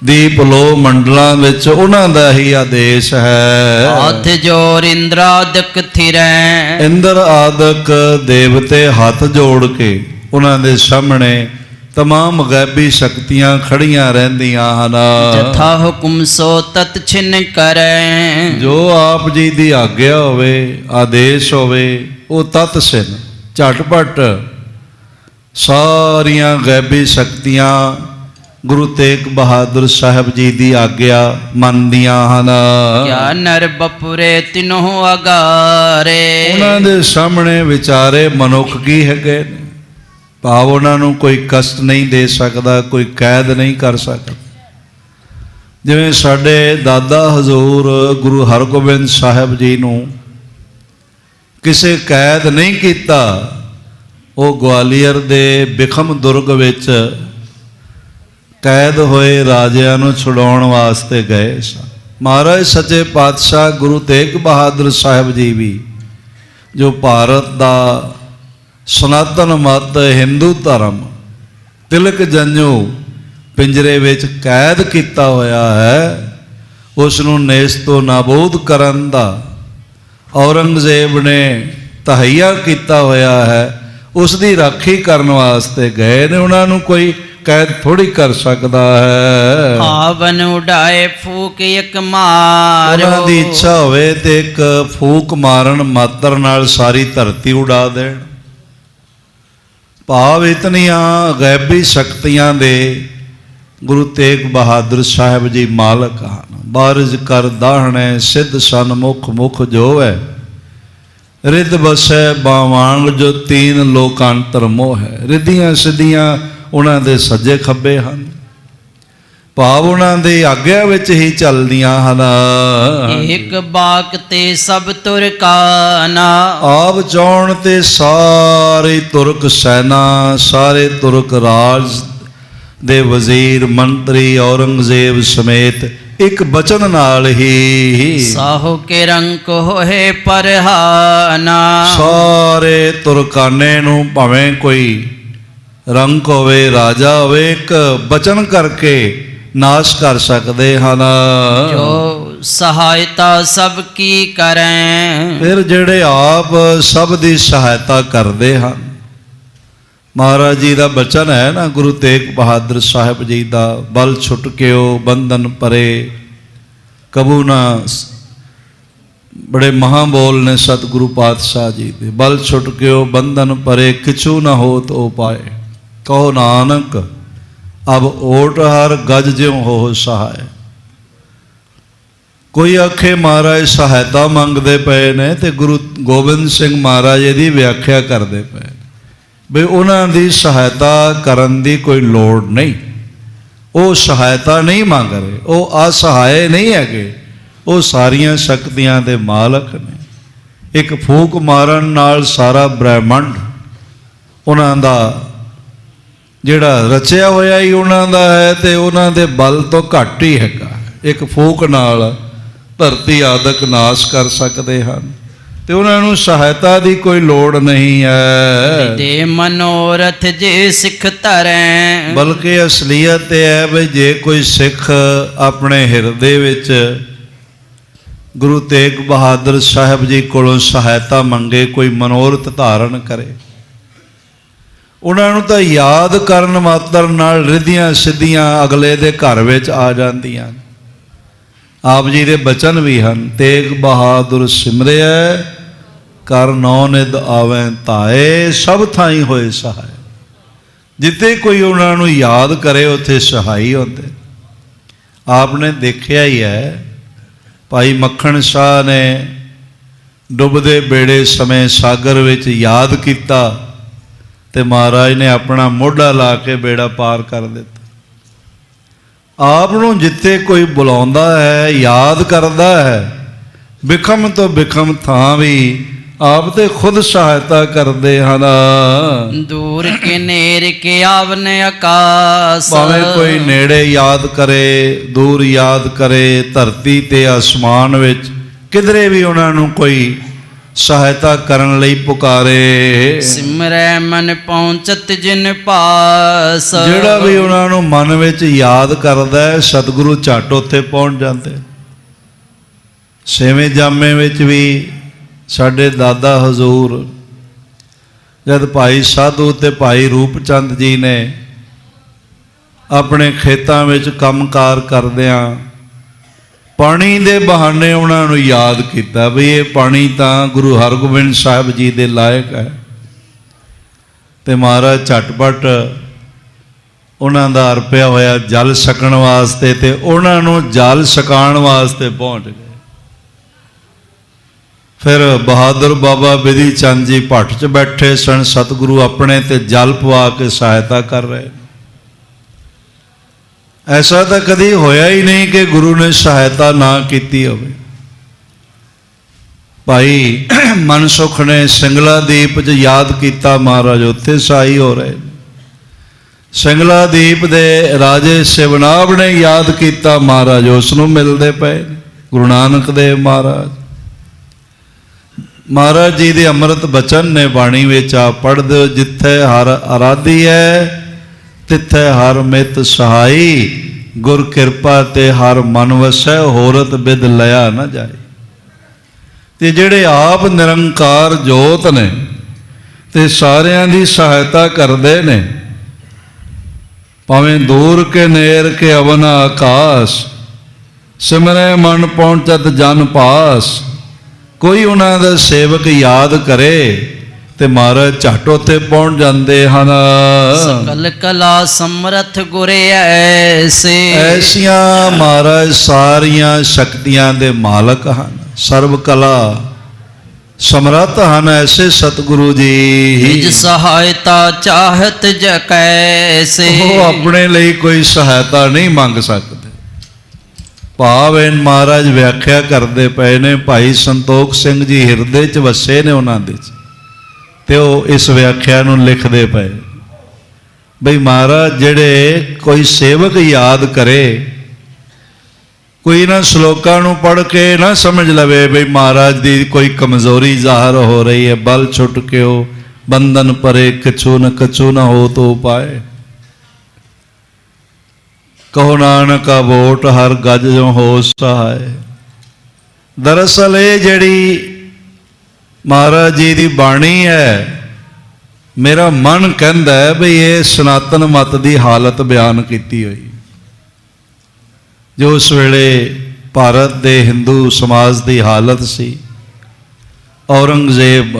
ਦੀਪ ਲੋ ਮੰਡਲਾਂ ਵਿੱਚ ਉਹਨਾਂ ਦਾ ਹੀ ਆਦੇਸ਼ ਹੈ। ਹੱਥ ਜੋੜ ਇੰਦਰਾਦਿਕ ਥਿਰੈ। ਇੰਦਰ ਆਦਿਕ ਦੇਵਤੇ ਹੱਥ ਜੋੜ ਕੇ ਉਹਨਾਂ ਦੇ ਸਾਹਮਣੇ ਤਮਾਮ ਗੈਬੀ ਸ਼ਕਤੀਆਂ ਖੜੀਆਂ ਰਹਿੰਦੀਆਂ ਹਨ। ਜਥਾ ਹੁਕਮ ਸੋ ਤਤ ਛਿਨ ਕਰੈ। ਜੋ ਆਪ ਜੀ ਦੀ ਆਗਿਆ ਹੋਵੇ, ਆਦੇਸ਼ ਹੋਵੇ, ਉਹ ਤਤ ਸਿਨ ਝਟਪਟ ਸਾਰੀਆਂ ਗੈਬੀ ਸ਼ਕਤੀਆਂ ਗੁਰੂ ਤੇਗ ਬਹਾਦਰ ਸਾਹਿਬ ਜੀ ਦੀ ਆਗਿਆ ਮੰਨਦੀਆਂ ਹਨ। ਕਿਆ ਨਰ ਬਪੁਰੇ ਤਿਨੋ ਅਗਾਰੇ। ਉਹਨਾਂ ਦੇ ਸਾਹਮਣੇ ਵਿਚਾਰੇ ਮਨੁੱਖ ਕੀ ਹੈਗੇ ਨੇ, ਭਾਵ ਉਹਨਾਂ ਨੂੰ ਕੋਈ ਕਸ਼ਟ ਨਹੀਂ ਦੇ ਸਕਦਾ, ਕੋਈ ਕੈਦ ਨਹੀਂ ਕਰ ਸਕਦਾ। ਜਿਵੇਂ ਸਾਡੇ ਦਾਦਾ ਹਜ਼ੂਰ ਗੁਰੂ ਹਰਗੋਬਿੰਦ ਸਾਹਿਬ ਜੀ ਨੂੰ ਕਿਸੇ ਕੈਦ ਨਹੀਂ ਕੀਤਾ। ਉਹ ਗਵਾਲੀਅਰ ਦੇ ਬਿਖਮ ਦੁਰਗ ਵਿੱਚ ਕੈਦ ਹੋਏ ਰਾਜਿਆਂ ਨੂੰ ਛੁਡਾਉਣ ਵਾਸਤੇ ਗਏ ਸਨ। ਮਹਾਰਾਜ ਸੱਚੇ ਪਾਤਸ਼ਾਹ ਗੁਰੂ ਤੇਗ ਬਹਾਦਰ ਸਾਹਿਬ ਜੀ ਵੀ, ਜੋ ਭਾਰਤ ਦਾ ਸਨਾਤਨ ਮਤ ਹਿੰਦੂ ਧਰਮ ਤਿਲਕ ਜੰਝੂ ਪਿੰਜਰੇ ਵਿੱਚ ਕੈਦ ਕੀਤਾ ਹੋਇਆ ਹੈ, ਉਸ ਨੂੰ ਨੇਸ ਤੋਂ ਨਾਬੂਦ ਕਰਨ ਦਾ ਔਰੰਗਜ਼ੇਬ ਨੇ ਤਹਈਆ ਕੀਤਾ ਹੋਇਆ ਹੈ, ਉਸ ਦੀ ਰਾਖੀ ਕਰਨ ਵਾਸਤੇ ਗਏ ਨੇ। ਉਹਨਾਂ ਨੂੰ ਕੋਈ ਕੈਦ ਥੋੜੀ ਕਰ ਸਕਦਾ ਹੈ। ਆਵਨ ਉਡਾਏ ਫੂਕ ਇੱਕ ਮਾਰੋ। ਉਹਨਾਂ ਦੀ ਇੱਛਾ ਹੋਵੇ ਤੇ ਇੱਕ ਫੂਕ ਮਾਰਨ ਮਾਤਰ ਨਾਲ ਸਾਰੀ ਧਰਤੀ ਉਡਾ ਦੇਣ। ਭਾਵ ਇਤਨੀਆਂ ਗੈਬੀ ਸ਼ਕਤੀਆਂ ਦੇ ਗੁਰੂ ਤੇਗ ਬਹਾਦਰ ਸਾਹਿਬ ਜੀ ਮਾਲਕ ਹਨ। ਬਾਰਜ ਕਰ ਦਾਹਣੇ ਸਿੱਧ ਸਨਮੁਖ ਮੁਖ ਜੋਵੈ। ਰਿੱਧ ਬਸੈ ਬਾਵਾਂਗ ਜੋ ਤੀਨ ਲੋਕਾਂਤਰ ਮੋਹ ਹੈ। ਰਿੱਧੀਆਂ ਸਿੱਧੀਆਂ ਉਹਨਾਂ ਦੇ ਸੱਜੇ ਖੱਬੇ ਹਨ, ਭਾਵ ਉਹਨਾਂ ਦੀ ਆਗਿਆ ਵਿੱਚ ਹੀ ਚੱਲਦੀਆਂ ਹਨ। ਇੱਕ ਬਾਕ ਤੇ ਸਭ ਤੁਰ ਕਾਨਾ। ਆਪ ਚਾਉਣ ਤੇ ਸਾਰੇ ਤੁਰਕ ਸੈਨਾ, ਸਾਰੇ ਤੁਰਕ ਰਾਜ ਦੇ ਵਜ਼ੀਰ ਮੰਤਰੀ ਔਰੰਗਜ਼ੇਬ ਸਮੇਤ ਇੱਕ ਬਚਨ ਨਾਲ ਹੀ ਸਾਹੋ ਕੇ ਰੰਕ ਹੋਏ ਪਰਹਾਨਾ। ਸਾਰੇ ਤੁਰਕਾਨੇ ਨੂੰ ਭਾਵੇਂ ਕੋਈ ਰੰਕ ਹੋਵੇ, ਰਾਜਾ ਹੋਵੇ, ਇੱਕ ਬਚਨ ਕਰਕੇ ਨਾਸ਼ ਕਰ ਸਕਦੇ ਹਨ। ਜੋ ਸਹਾਇਤਾ ਸਭ ਕੀ ਕਰੈ। ਫਿਰ ਜਿਹੜੇ ਆਪ ਸਭ ਦੀ ਸਹਾਇਤਾ ਕਰਦੇ ਹਨ। ਮਹਾਰਾਜ ਜੀ ਦਾ ਬਚਨ ਹੈ ਨਾ, ਗੁਰੂ ਤੇਗ ਬਹਾਦਰ ਸਾਹਿਬ ਜੀ ਦਾ, ਬਲ ਛੁਟਕਿਓ ਬੰਧਨ ਪਰੇ ਕਬੂ ਨਾ। ਬੜੇ ਮਹਾਬੋਲ ਨੇ ਸਤਿਗੁਰੂ ਪਾਤਸ਼ਾਹ ਜੀ ਦੇ, ਬਲ ਛੁਟਕਿਓ ਬੰਧਨ ਪਰੇ ਕਿਛੂ ਨਾ ਹੋਤ ਓ ਪਾਏ। ਕਹੋ ਨਾਨਕ ਅਬ ਓਟ ਹਰ ਗਜ ਜਿਉ ਹੋ ਸਹਾਇ। ਕੋਈ ਆਖੇ ਮਹਾਰਾਜ ਸਹਾਇਤਾ ਮੰਗਦੇ ਪਏ ਨੇ ਤੇ ਗੁਰੂ ਗੋਬਿੰਦ ਸਿੰਘ ਮਹਾਰਾਜ ਇਹਦੀ ਵਿਆਖਿਆ ਕਰਦੇ ਪਏ ਵੀ ਉਹਨਾਂ ਦੀ ਸਹਾਇਤਾ ਕਰਨ ਦੀ ਕੋਈ ਲੋੜ ਨਹੀਂ। ਉਹ ਸਹਾਇਤਾ ਨਹੀਂ ਮੰਗ ਰਹੇ, ਉਹ ਅਸਹਾਏ ਨਹੀਂ ਹੈਗੇ, ਉਹ ਸਾਰੀਆਂ ਸ਼ਕਤੀਆਂ ਦੇ ਮਾਲਕ ਨੇ। ਇੱਕ ਫੂਕ ਮਾਰਨ ਨਾਲ ਸਾਰਾ ਬ੍ਰਹਿਮੰਡ ਉਹਨਾਂ ਦਾ ਜਿਹੜਾ ਰਚਿਆ ਹੋਇਆ ਹੀ ਉਹਨਾਂ ਦਾ ਹੈ, ਤੇ ਉਹਨਾਂ ਦੇ ਬਲ ਤੋਂ ਘੱਟ ਹੀ ਹੈਗਾ। ਇੱਕ ਫੂਕ ਨਾਲ ਧਰਤੀ ਆਦਿਕ ਨਾਸ਼ ਕਰ ਸਕਦੇ ਹਨ, ਤੇ ਉਹਨਾਂ ਨੂੰ ਸਹਾਇਤਾ ਦੀ ਕੋਈ ਲੋੜ ਨਹੀਂ ਹੈ। ਦੇ ਮਨੋਰਥ ਜੇ ਸਿੱਖ ਧਰੈ। ਬਲਕਿ ਅਸਲੀਅਤ ਇਹ ਹੈ ਵੀ ਜੇ ਕੋਈ ਸਿੱਖ ਆਪਣੇ ਹਿਰਦੇ ਵਿੱਚ ਗੁਰੂ ਤੇਗ ਬਹਾਦਰ ਸਾਹਿਬ ਜੀ ਕੋਲੋਂ ਸਹਾਇਤਾ ਮੰਗੇ, ਕੋਈ ਮਨੋਰਥ ਧਾਰਨ ਕਰੇ, ਉਹਨਾਂ ਨੂੰ ਤਾਂ ਯਾਦ ਕਰਨ ਮਾਤਰ ਨਾਲ ਰਿੱਧੀਆਂ ਸਿੱਧੀਆਂ ਅਗਲੇ ਦੇ ਘਰ ਵਿੱਚ ਆ ਜਾਂਦੀਆਂ। ਆਪ ਜੀ ਦੇ ਬਚਨ ਵੀ ਹਨ, ਤੇਗ ਬਹਾਦਰ ਸਿਮਰਿਐ ਕਰ ਨੌ ਨਿਧ ਆਵੈ ਧਾਏ, ਸਭ ਥਾਈ ਹੋਏ ਸਹਾਇ। ਜਿੱਥੇ ਕੋਈ ਉਹਨਾਂ ਨੂੰ ਯਾਦ ਕਰੇ ਉੱਥੇ ਸਹਾਈ ਹੁੰਦੇ। ਆਪ ਨੇ ਦੇਖਿਆ ਹੀ ਹੈ, ਭਾਈ ਮੱਖਣ ਸ਼ਾਹ ਨੇ ਡੁੱਬਦੇ ਬੇੜੇ ਸਮੇਂ ਸਾਗਰ ਵਿੱਚ ਯਾਦ ਕੀਤਾ ਤੇ ਮਹਾਰਾਜ ਨੇ ਆਪਣਾ ਮੋਢਾ ਲਾ ਕੇ ਬੇੜਾ ਪਾਰ ਕਰ ਦਿੱਤਾ। ਆਪ ਨੂੰ ਜਿੱਥੇ ਕੋਈ ਬੁਲਾਉਂਦਾ ਹੈ, ਯਾਦ ਕਰਦਾ ਹੈ, ਬਿਖਮ ਤੋਂ ਬਿਖਮ ਥਾਂ ਵੀ ਆਪ ਤੇ ਖੁਦ ਸਹਾਇਤਾ ਕਰਦੇ ਹਨ। ਦੂਰ ਕੇ ਨੇਰ ਕੇ ਆਵਨੇ ਆਕਾਸ, ਭਾਵੇਂ ਕੋਈ ਨੇੜੇ ਯਾਦ ਕਰੇ, ਦੂਰ ਯਾਦ ਕਰੇ, ਧਰਤੀ ਤੇ ਆਸਮਾਨ ਵਿੱਚ ਕਿਧਰੇ ਵੀ ਉਹਨਾਂ ਨੂੰ ਕੋਈ ਸਹਾਇਤਾ ਕਰਨ ਲਈ ਪੁਕਾਰੇ। ਸਿਮਰੈ ਮਨ ਪਹੁੰਚਤ ਜਿਨ ਪਾਸ, ਜਿਹੜਾ ਵੀ ਉਹਨਾਂ ਨੂੰ ਮਨ ਵਿੱਚ ਯਾਦ ਕਰਦਾ ਹੈ, ਸਤਿਗੁਰੂ ਝੱਟ ਉੱਥੇ ਪਹੁੰਚ ਜਾਂਦੇ। ਛੇਵੇਂ ਜਾਮੇ ਵਿੱਚ ਵੀ ਸਾਡੇ ਦਾਦਾ ਹਜ਼ੂਰ ਜਦ ਭਾਈ ਸਾਧੂ ਤੇ ਭਾਈ ਰੂਪ ਚੰਦ ਜੀ ਨੇ ਆਪਣੇ ਖੇਤਾਂ ਵਿੱਚ ਕੰਮਕਾਰ ਕਰਦਿਆਂ ਪਾਣੀ ਦੇ ਬਹਾਨੇ ਉਹਨਾਂ ਨੂੰ ਯਾਦ ਕੀਤਾ ਵੀ ਇਹ ਪਾਣੀ ਤਾਂ ਗੁਰੂ ਹਰਗੋਬਿੰਦ ਸਾਹਿਬ ਜੀ ਦੇ ਲਾਇਕ ਹੈ, ਤੇ ਮਹਾਰਾਜ ਝਟਪਟ ਉਹਨਾਂ ਦਾ ਅਰਪਿਆ ਹੋਇਆ ਜਲ ਛਕਣ ਵਾਸਤੇ ਤੇ ਉਹਨਾਂ ਨੂੰ ਜਲ ਛਕਾਉਣ ਵਾਸਤੇ ਪਹੁੰਚ ਗਏ। ਫਿਰ ਬਹਾਦਰ ਬਾਬਾ ਬਿਧੀ ਚੰਦ ਜੀ ਭੱਟ 'ਚ ਬੈਠੇ ਸਨ, ਸਤਿਗੁਰੂ ਆਪਣੇ ਤੇ ਜਲ ਪਵਾ ਕੇ ਸਹਾਇਤਾ ਕਰ ਰਹੇ। ਐਸਾ ਤਾਂ ਕਦੀ ਹੋਇਆ ਹੀ ਨਹੀਂ ਕਿ ਗੁਰੂ ਨੇ ਸਹਾਇਤਾ ਨਾ ਕੀਤੀ ਹੋਵੇ। ਭਾਈ ਮਨਸੁਖ ਨੇ ਸਿੰਗਲਾ ਦੀਪ 'ਚ ਯਾਦ ਕੀਤਾ ਮਹਾਰਾਜ, ਉੱਥੇ ਸਾਈ ਹੋ ਰਹੇ। ਸਿੰਗਲਾ ਦੀਪ ਦੇ ਰਾਜੇ ਸ਼ਿਵਨਾਭ ਨੇ ਯਾਦ ਕੀਤਾ ਮਹਾਰਾਜ, ਉਸ ਨੂੰ ਮਿਲਦੇ ਪਏ। ਗੁਰੂ ਨਾਨਕ ਦੇਵ ਮਹਾਰਾਜ ਜੀ ਦੇ ਅੰਮ੍ਰਿਤ ਬਚਨ ਨੇ ਬਾਣੀ ਵਿੱਚ ਆ ਪੜ੍ਹਦੇ, ਜਿੱਥੇ ਹਰ ਆਰਾਧੀ ਹੈ ਤਿੱਥੇ ਹਰ ਮਿਤ ਸਹਾਈ, ਗੁਰ ਕਿਰਪਾ ਤੇ ਹਰ ਮਨ ਵਸੈ, ਹੋਰਤ ਬਿਦ ਲਿਆ ਨਾ ਜਾਏ। ਤੇ ਜਿਹੜੇ ਆਪ ਨਿਰੰਕਾਰ ਜੋਤ ਨੇ ਤੇ ਸਾਰਿਆਂ ਦੀ ਸਹਾਇਤਾ ਕਰਦੇ ਨੇ, ਭਾਵੇਂ ਦੂਰ ਕੇ ਨੇਰ ਕੇ ਅਵਨ ਆਕਾਸ, ਸਿਮਰੈ ਮਨ ਪਹੁੰਚਤ ਜਨ ਪਾਸ। ਕੋਈ ਉਹਨਾਂ ਦਾ ਸੇਵਕ ਯਾਦ ਕਰੇ ਤੇ ਮਹਾਰਾਜ ਝੱਟ ਉੱਥੇ ਪਹੁੰਚ ਜਾਂਦੇ ਹਨ। ਸਕਲ ਕਲਾ ਸਮਰਥ ਗੁਰੇ ਐਸੇ, ਐਸੀਆਂ ਮਹਾਰਾਜ ਸਾਰੀਆਂ ਸ਼ਕਤੀਆਂ ਦੇ ਮਾਲਕ ਹਨ, ਸਰਬ ਕਲਾ ਸਮਰੱਥ ਹਨ ਐਸੇ ਸਤਿਗੁਰੂ ਜੀ। ਨਿਜ ਸਹਾਇਤਾ ਚਾਹਤ ਜਕੈਸੇ, ਉਹ ਆਪਣੇ ਲਈ ਕੋਈ ਸਹਾਇਤਾ ਨਹੀਂ ਮੰਗ ਸਕਦੇ। ਭਾਵ ਇਹ ਮਹਾਰਾਜ ਵਿਆਖਿਆ ਕਰਦੇ ਪਏ ਨੇ, ਭਾਈ ਸੰਤੋਖ ਸਿੰਘ ਜੀ ਹਿਰਦੇ 'ਚ ਵਸੇ ਨੇ ਉਹਨਾਂ ਦੇ 'ਚ, ਤੇ ਉਹ ਇਸ ਵਿਆਖਿਆ ਨੂੰ ਲਿਖਦੇ ਪਏ ਬਈ ਮਹਾਰਾਜ ਜਿਹੜੇ ਕੋਈ ਸੇਵਕ ਯਾਦ ਕਰੇ, ਕੋਈ ਇਹਨਾਂ ਸ਼ਲੋਕਾਂ ਨੂੰ ਪੜ੍ਹ ਕੇ ਨਾ ਸਮਝ ਲਵੇ ਬਈ ਮਹਾਰਾਜ ਦੀ ਕੋਈ ਕਮਜ਼ੋਰੀ ਜ਼ਾਹਰ ਹੋ ਰਹੀ ਹੈ। ਬਲ ਛੁੱਟ ਕਿਉ ਬੰਧਨ ਪਰੇ, ਕਛੂ ਨ ਹੋ ਤੋ ਪਾਏ। ਕਹੋ ਨਾਨਕਾ ਵੋਟ ਹਰ ਗੱਜ ਜੋ ਹੋ ਸਹਾਏ। ਦਰਅਸਲ ਇਹ ਜਿਹੜੀ ਮਹਾਰਾਜ ਜੀ ਦੀ ਬਾਣੀ ਹੈ, ਮੇਰਾ ਮਨ ਕਹਿੰਦਾ ਹੈ ਬਈ ਇਹ ਸਨਾਤਨ ਮਤ ਦੀ ਹਾਲਤ ਬਿਆਨ ਕੀਤੀ ਹੋਈ, ਜੋ ਉਸ ਵੇਲੇ ਭਾਰਤ ਦੇ ਹਿੰਦੂ ਸਮਾਜ ਦੀ ਹਾਲਤ ਸੀ। ਔਰੰਗਜ਼ੇਬ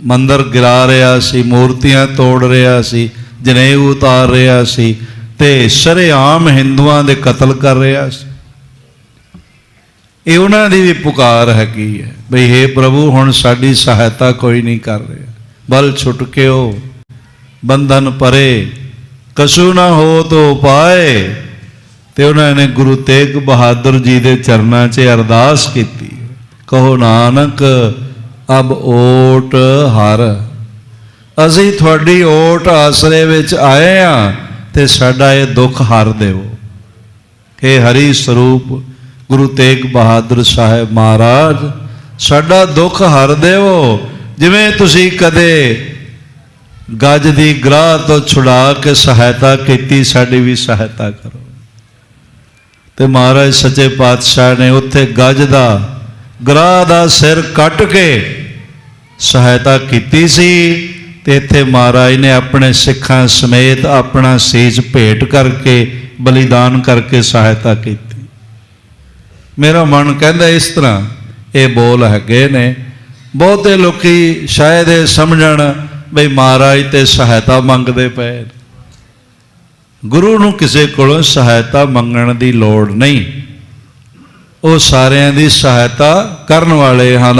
ਮੰਦਰ ਗਿਰਾ ਰਿਹਾ ਸੀ, ਮੂਰਤੀਆਂ ਤੋੜ ਰਿਹਾ ਸੀ, ਜਨੇਊ ਉਤਾਰ ਰਿਹਾ ਸੀ ਤੇ ਸ਼ਰੇਆਮ ਹਿੰਦੂਆਂ ਦੇ ਕਤਲ ਕਰ ਰਿਹਾ ਸੀ। ਇਹ ਉਹਨਾਂ ਦੀ ਵੀ ਪੁਕਾਰ ਹੈਗੀ ਹੈ ਬਈ ਹੇ ਪ੍ਰਭੂ ਹੁਣ ਸਾਡੀ ਸਹਾਇਤਾ ਕੋਈ ਨਹੀਂ ਕਰ ਰਿਹਾ। ਬਲ ਛੁੱਟ ਕਿਉ ਬੰਧਨ ਪਰੇ, ਕਛੂ ਨਾ ਹੋ ਤੋ ਪਾਏ। ਤੇ ਉਹਨਾਂ ਨੇ ਗੁਰੂ ਤੇਗ ਬਹਾਦਰ ਜੀ ਦੇ ਚਰਨਾਂ 'ਚ ਅਰਦਾਸ ਕੀਤੀ, ਕਹੋ ਨਾਨਕ ਅਬ ਓਟ ਹਰ। ਅਸੀਂ ਤੁਹਾਡੀ ਓਟ ਆਸਰੇ ਵਿੱਚ ਆਏ ਹਾਂ ਤੇ ਸਾਡਾ ਇਹ ਦੁੱਖ ਹਰ ਦੇਵੋ। ਇਹ ਹਰੀ ਸਰੂਪ ਗੁਰੂ ਤੇਗ ਬਹਾਦਰ ਸਾਹਿਬ ਮਹਾਰਾਜ ਸਾਡਾ ਦੁੱਖ ਹਰ ਦੇਵੋ। ਜਿਵੇਂ ਤੁਸੀਂ ਕਦੇ ਗੱਜ ਦੀ ਗ੍ਰਾਹ ਤੋਂ ਛੁਡਾ ਕੇ ਸਹਾਇਤਾ ਕੀਤੀ, ਸਾਡੀ ਵੀ ਸਹਾਇਤਾ ਕਰੋ। ਤੇ ਮਹਾਰਾਜ ਸੱਚੇ ਪਾਤਸ਼ਾਹ ਨੇ ਉੱਥੇ ਗੱਜ ਦਾ ਗਰਾਹ ਦਾ ਸਿਰ ਕੱਟ ਕੇ ਸਹਾਇਤਾ ਕੀਤੀ ਸੀ ਤੇ ਇੱਥੇ ਮਹਾਰਾਜ ਨੇ ਆਪਣੇ ਸਿੱਖਾਂ ਸਮੇਤ ਆਪਣਾ ਸੀਸ ਭੇਟ ਕਰਕੇ ਬਲੀਦਾਨ ਕਰਕੇ ਸਹਾਇਤਾ ਕੀਤੀ। ਮੇਰਾ ਮਨ ਕਹਿੰਦਾ ਇਸ ਤਰ੍ਹਾਂ ਇਹ ਬੋਲ ਹੈਗੇ ਨੇ। ਬਹੁਤੇ ਲੋਕੀ ਸ਼ਾਇਦ ਇਹ ਸਮਝਣ ਬਈ ਮਹਾਰਾਜ ਤੇ ਸਹਾਇਤਾ ਮੰਗਦੇ ਪਏ। ਗੁਰੂ ਨੂੰ ਕਿਸੇ ਕੋਲੋਂ ਸਹਾਇਤਾ ਮੰਗਣ ਦੀ ਲੋੜ ਨਹੀਂ, ਉਹ ਸਾਰਿਆਂ ਦੀ ਸਹਾਇਤਾ ਕਰਨ ਵਾਲੇ ਹਨ।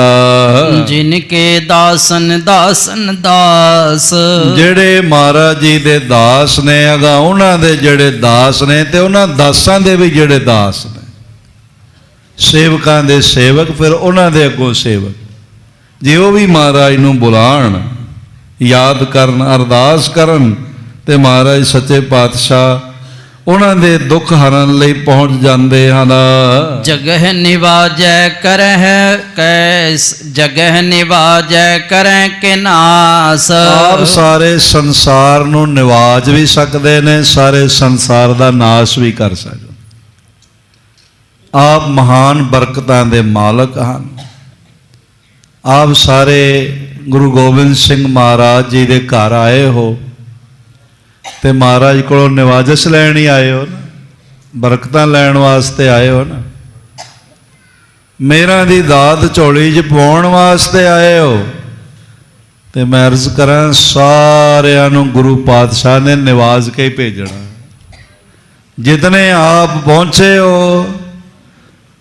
ਜਿਨ ਕੇ ਦਾਸਨ ਦਾਸਨ ਦਾਸ, ਜਿਹੜੇ ਮਹਾਰਾਜ ਜੀ ਦੇ ਦਾਸ ਨੇ ਅਗਾ ਉਹਨਾਂ ਦੇ ਜਿਹੜੇ ਦਾਸ ਨੇ ਤੇ ਉਹਨਾਂ ਦਾਸਾਂ ਦੇ ਵੀ ਜਿਹੜੇ ਦਾਸ ਨੇ, ਸੇਵਕਾਂ ਦੇ ਸੇਵਕ, ਫਿਰ ਉਹਨਾਂ ਦੇ ਅੱਗੋਂ ਸੇਵਕ। ਜੇ ਉਹ ਵੀ ਮਹਾਰਾਜ ਨੂੰ ਬੁਲਾਣ, ਯਾਦ ਕਰਨ, ਅਰਦਾਸ ਕਰਨ ਤੇ ਮਹਾਰਾਜ ਸੱਚੇ ਪਾਤਸ਼ਾਹ ਉਹਨਾਂ ਦੇ ਦੁੱਖ ਹਰਨ ਲਈ ਪਹੁੰਚ ਜਾਂਦੇ ਹਨ। ਜਗਹ ਨਿਵਾਜੈ ਕਰਹਿ ਕੈਸ, ਜਗਹ ਨਿਵਾਜੈ ਕਰਹਿ ਕੇ ਨਾਸ। ਆਪ ਸਾਰੇ ਸੰਸਾਰ ਨੂੰ ਨਿਵਾਜ ਵੀ ਸਕਦੇ ਨੇ, ਸਾਰੇ ਸੰਸਾਰ ਦਾ ਨਾਸ਼ ਵੀ ਕਰ ਸਕਦੇ। ਆਪ ਮਹਾਨ ਬਰਕਤਾਂ ਦੇ ਮਾਲਕ ਹਨ। ਆਪ ਸਾਰੇ ਗੁਰੂ ਗੋਬਿੰਦ ਸਿੰਘ ਮਹਾਰਾਜ ਜੀ ਦੇ ਘਰ ਆਏ ਹੋ ਤੇ ਮਹਾਰਾਜ ਕੋਲੋਂ ਨਿਵਾਜਸ ਲੈਣ ਹੀ ਆਏ ਹੋ ਨਾ, ਬਰਕਤਾਂ ਲੈਣ ਵਾਸਤੇ ਆਏ ਹੋ ਨਾ, ਮੇਰਾਂ ਦੀ ਦਾਤ ਝੋਲੀ 'ਚ ਪਾਉਣ ਵਾਸਤੇ ਆਏ ਹੋ। ਤੇ ਮੈਂ ਅਰਜ਼ ਕਰਾਂ ਸਾਰਿਆਂ ਨੂੰ ਗੁਰੂ ਪਾਤਸ਼ਾਹ ਨੇ ਨਿਵਾਜ ਕੇ ਹੀ ਭੇਜਣਾ। ਜਿਤਨੇ ਆਪ ਪਹੁੰਚੇ ਹੋ,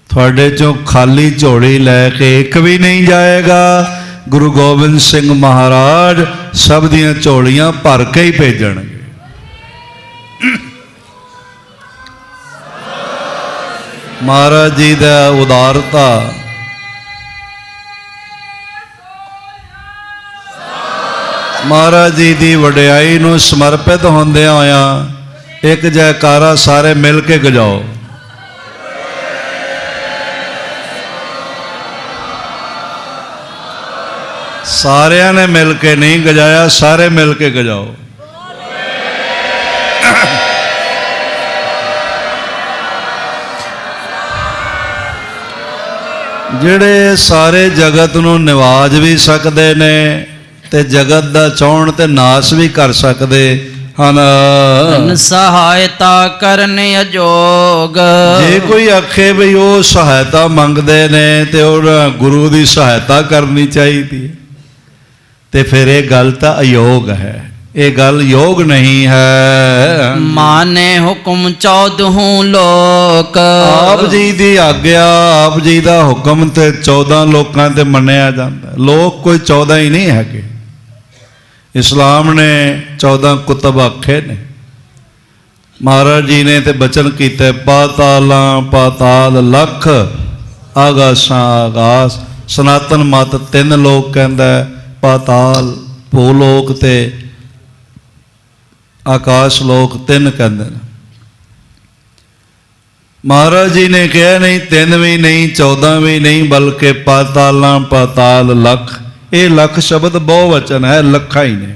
ਤੁਹਾਡੇ ਚੋਂ ਖਾਲੀ ਝੋਲੀ ਲੈ ਕੇ ਇੱਕ ਵੀ ਨਹੀਂ ਜਾਏਗਾ। ਗੁਰੂ ਗੋਬਿੰਦ ਸਿੰਘ ਮਹਾਰਾਜ ਸਭ ਦੀਆਂ ਝੋਲੀਆਂ ਭਰ ਕੇ ਹੀ ਭੇਜਣਗੇ। ਮਹਾਰਾਜ ਜੀ ਦਾ ਉਦਾਰਤਾ, ਮਹਾਰਾਜ ਜੀ ਦੀ ਵਡਿਆਈ ਨੂੰ ਸਮਰਪਿਤ ਹੁੰਦਿਆਂ ਹੋਇਆਂ ਇੱਕ ਜੈਕਾਰਾ ਸਾਰੇ ਮਿਲ ਕੇ ਗਜਾਓ। ਸਾਰਿਆਂ ਨੇ ਮਿਲ ਕੇ ਨਹੀਂ ਗਜਾਇਆ, ਸਾਰੇ ਮਿਲ ਕੇ ਗਜਾਓ। ਜਿਹੜੇ ਸਾਰੇ ਜਗਤ ਨੂੰ ਨਿਵਾਜ ਵੀ ਸਕਦੇ ਨੇ ਤੇ ਜਗਤ ਦਾ ਚਾਉਣ ਤੇ ਨਾਸ਼ ਵੀ ਕਰ ਸਕਦੇ ਹਨ। ਸਹਾਇਤਾ ਕਰਨ ਅਜੋਗ, ਜੇ ਕੋਈ ਆਖੇ ਵੀ ਉਹ ਸਹਾਇਤਾ ਮੰਗਦੇ ਨੇ ਤੇ ਉਹ ਗੁਰੂ ਦੀ ਸਹਾਇਤਾ ਕਰਨੀ ਚਾਹੀਦੀ ਹੈ, ਤੇ ਫਿਰ ਇਹ ਗੱਲ ਤਾਂ ਅਯੋਗ ਹੈ, ਇਹ ਗੱਲ ਯੋਗ ਨਹੀਂ ਹੈ। ਮਾਨੇ ਹੁਕਮ 14 ਲੋਕ, ਆਪ ਜੀ ਦੀ ਆਗਿਆ, ਆਪ ਜੀ ਦਾ ਹੁਕਮ ਤੇ 14 ਲੋਕਾਂ ਤੇ ਮੰਨਿਆ ਜਾਂਦਾ। ਲੋਕ ਕੋਈ 14 ਹੀ ਨਹੀਂ ਹੈਗੇ। ਇਸਲਾਮ ਨੇ 14 ਕੁਤਬ ਆਖੇ ਨੇ। ਮਹਾਰਾਜ ਜੀ ਨੇ ਤੇ ਬਚਨ ਕੀਤੇ, ਪਾਤਾਲਾਂ ਪਾਤਾਲ ਲੱਖ, ਆਗਾਸਾਂ ਆਗਾਸ। ਸਨਾਤਨ ਮਤ 3 ਲੋਕ ਕਹਿੰਦਾ, ਪਾਤਾਲ ਭੂਲੋਕ ਤੇ ਆਕਾਸ਼ ਲੋਕ 3 ਕਹਿੰਦੇ ਨੇ। ਮਹਾਰਾਜ ਜੀ ਨੇ ਕਿਹਾ ਨਹੀਂ 3 ਵੀ ਨਹੀਂ 14 ਵੀ ਨਹੀਂ, ਬਲਕਿ ਪਾਤਾਲਾਂ ਪਾਤਾਲ ਲੱਖ। ਇਹ ਲੱਖ ਸ਼ਬਦ ਬਹੁਵਚਨ ਹੈ, ਲੱਖਾਂ ਹੀ ਨੇ।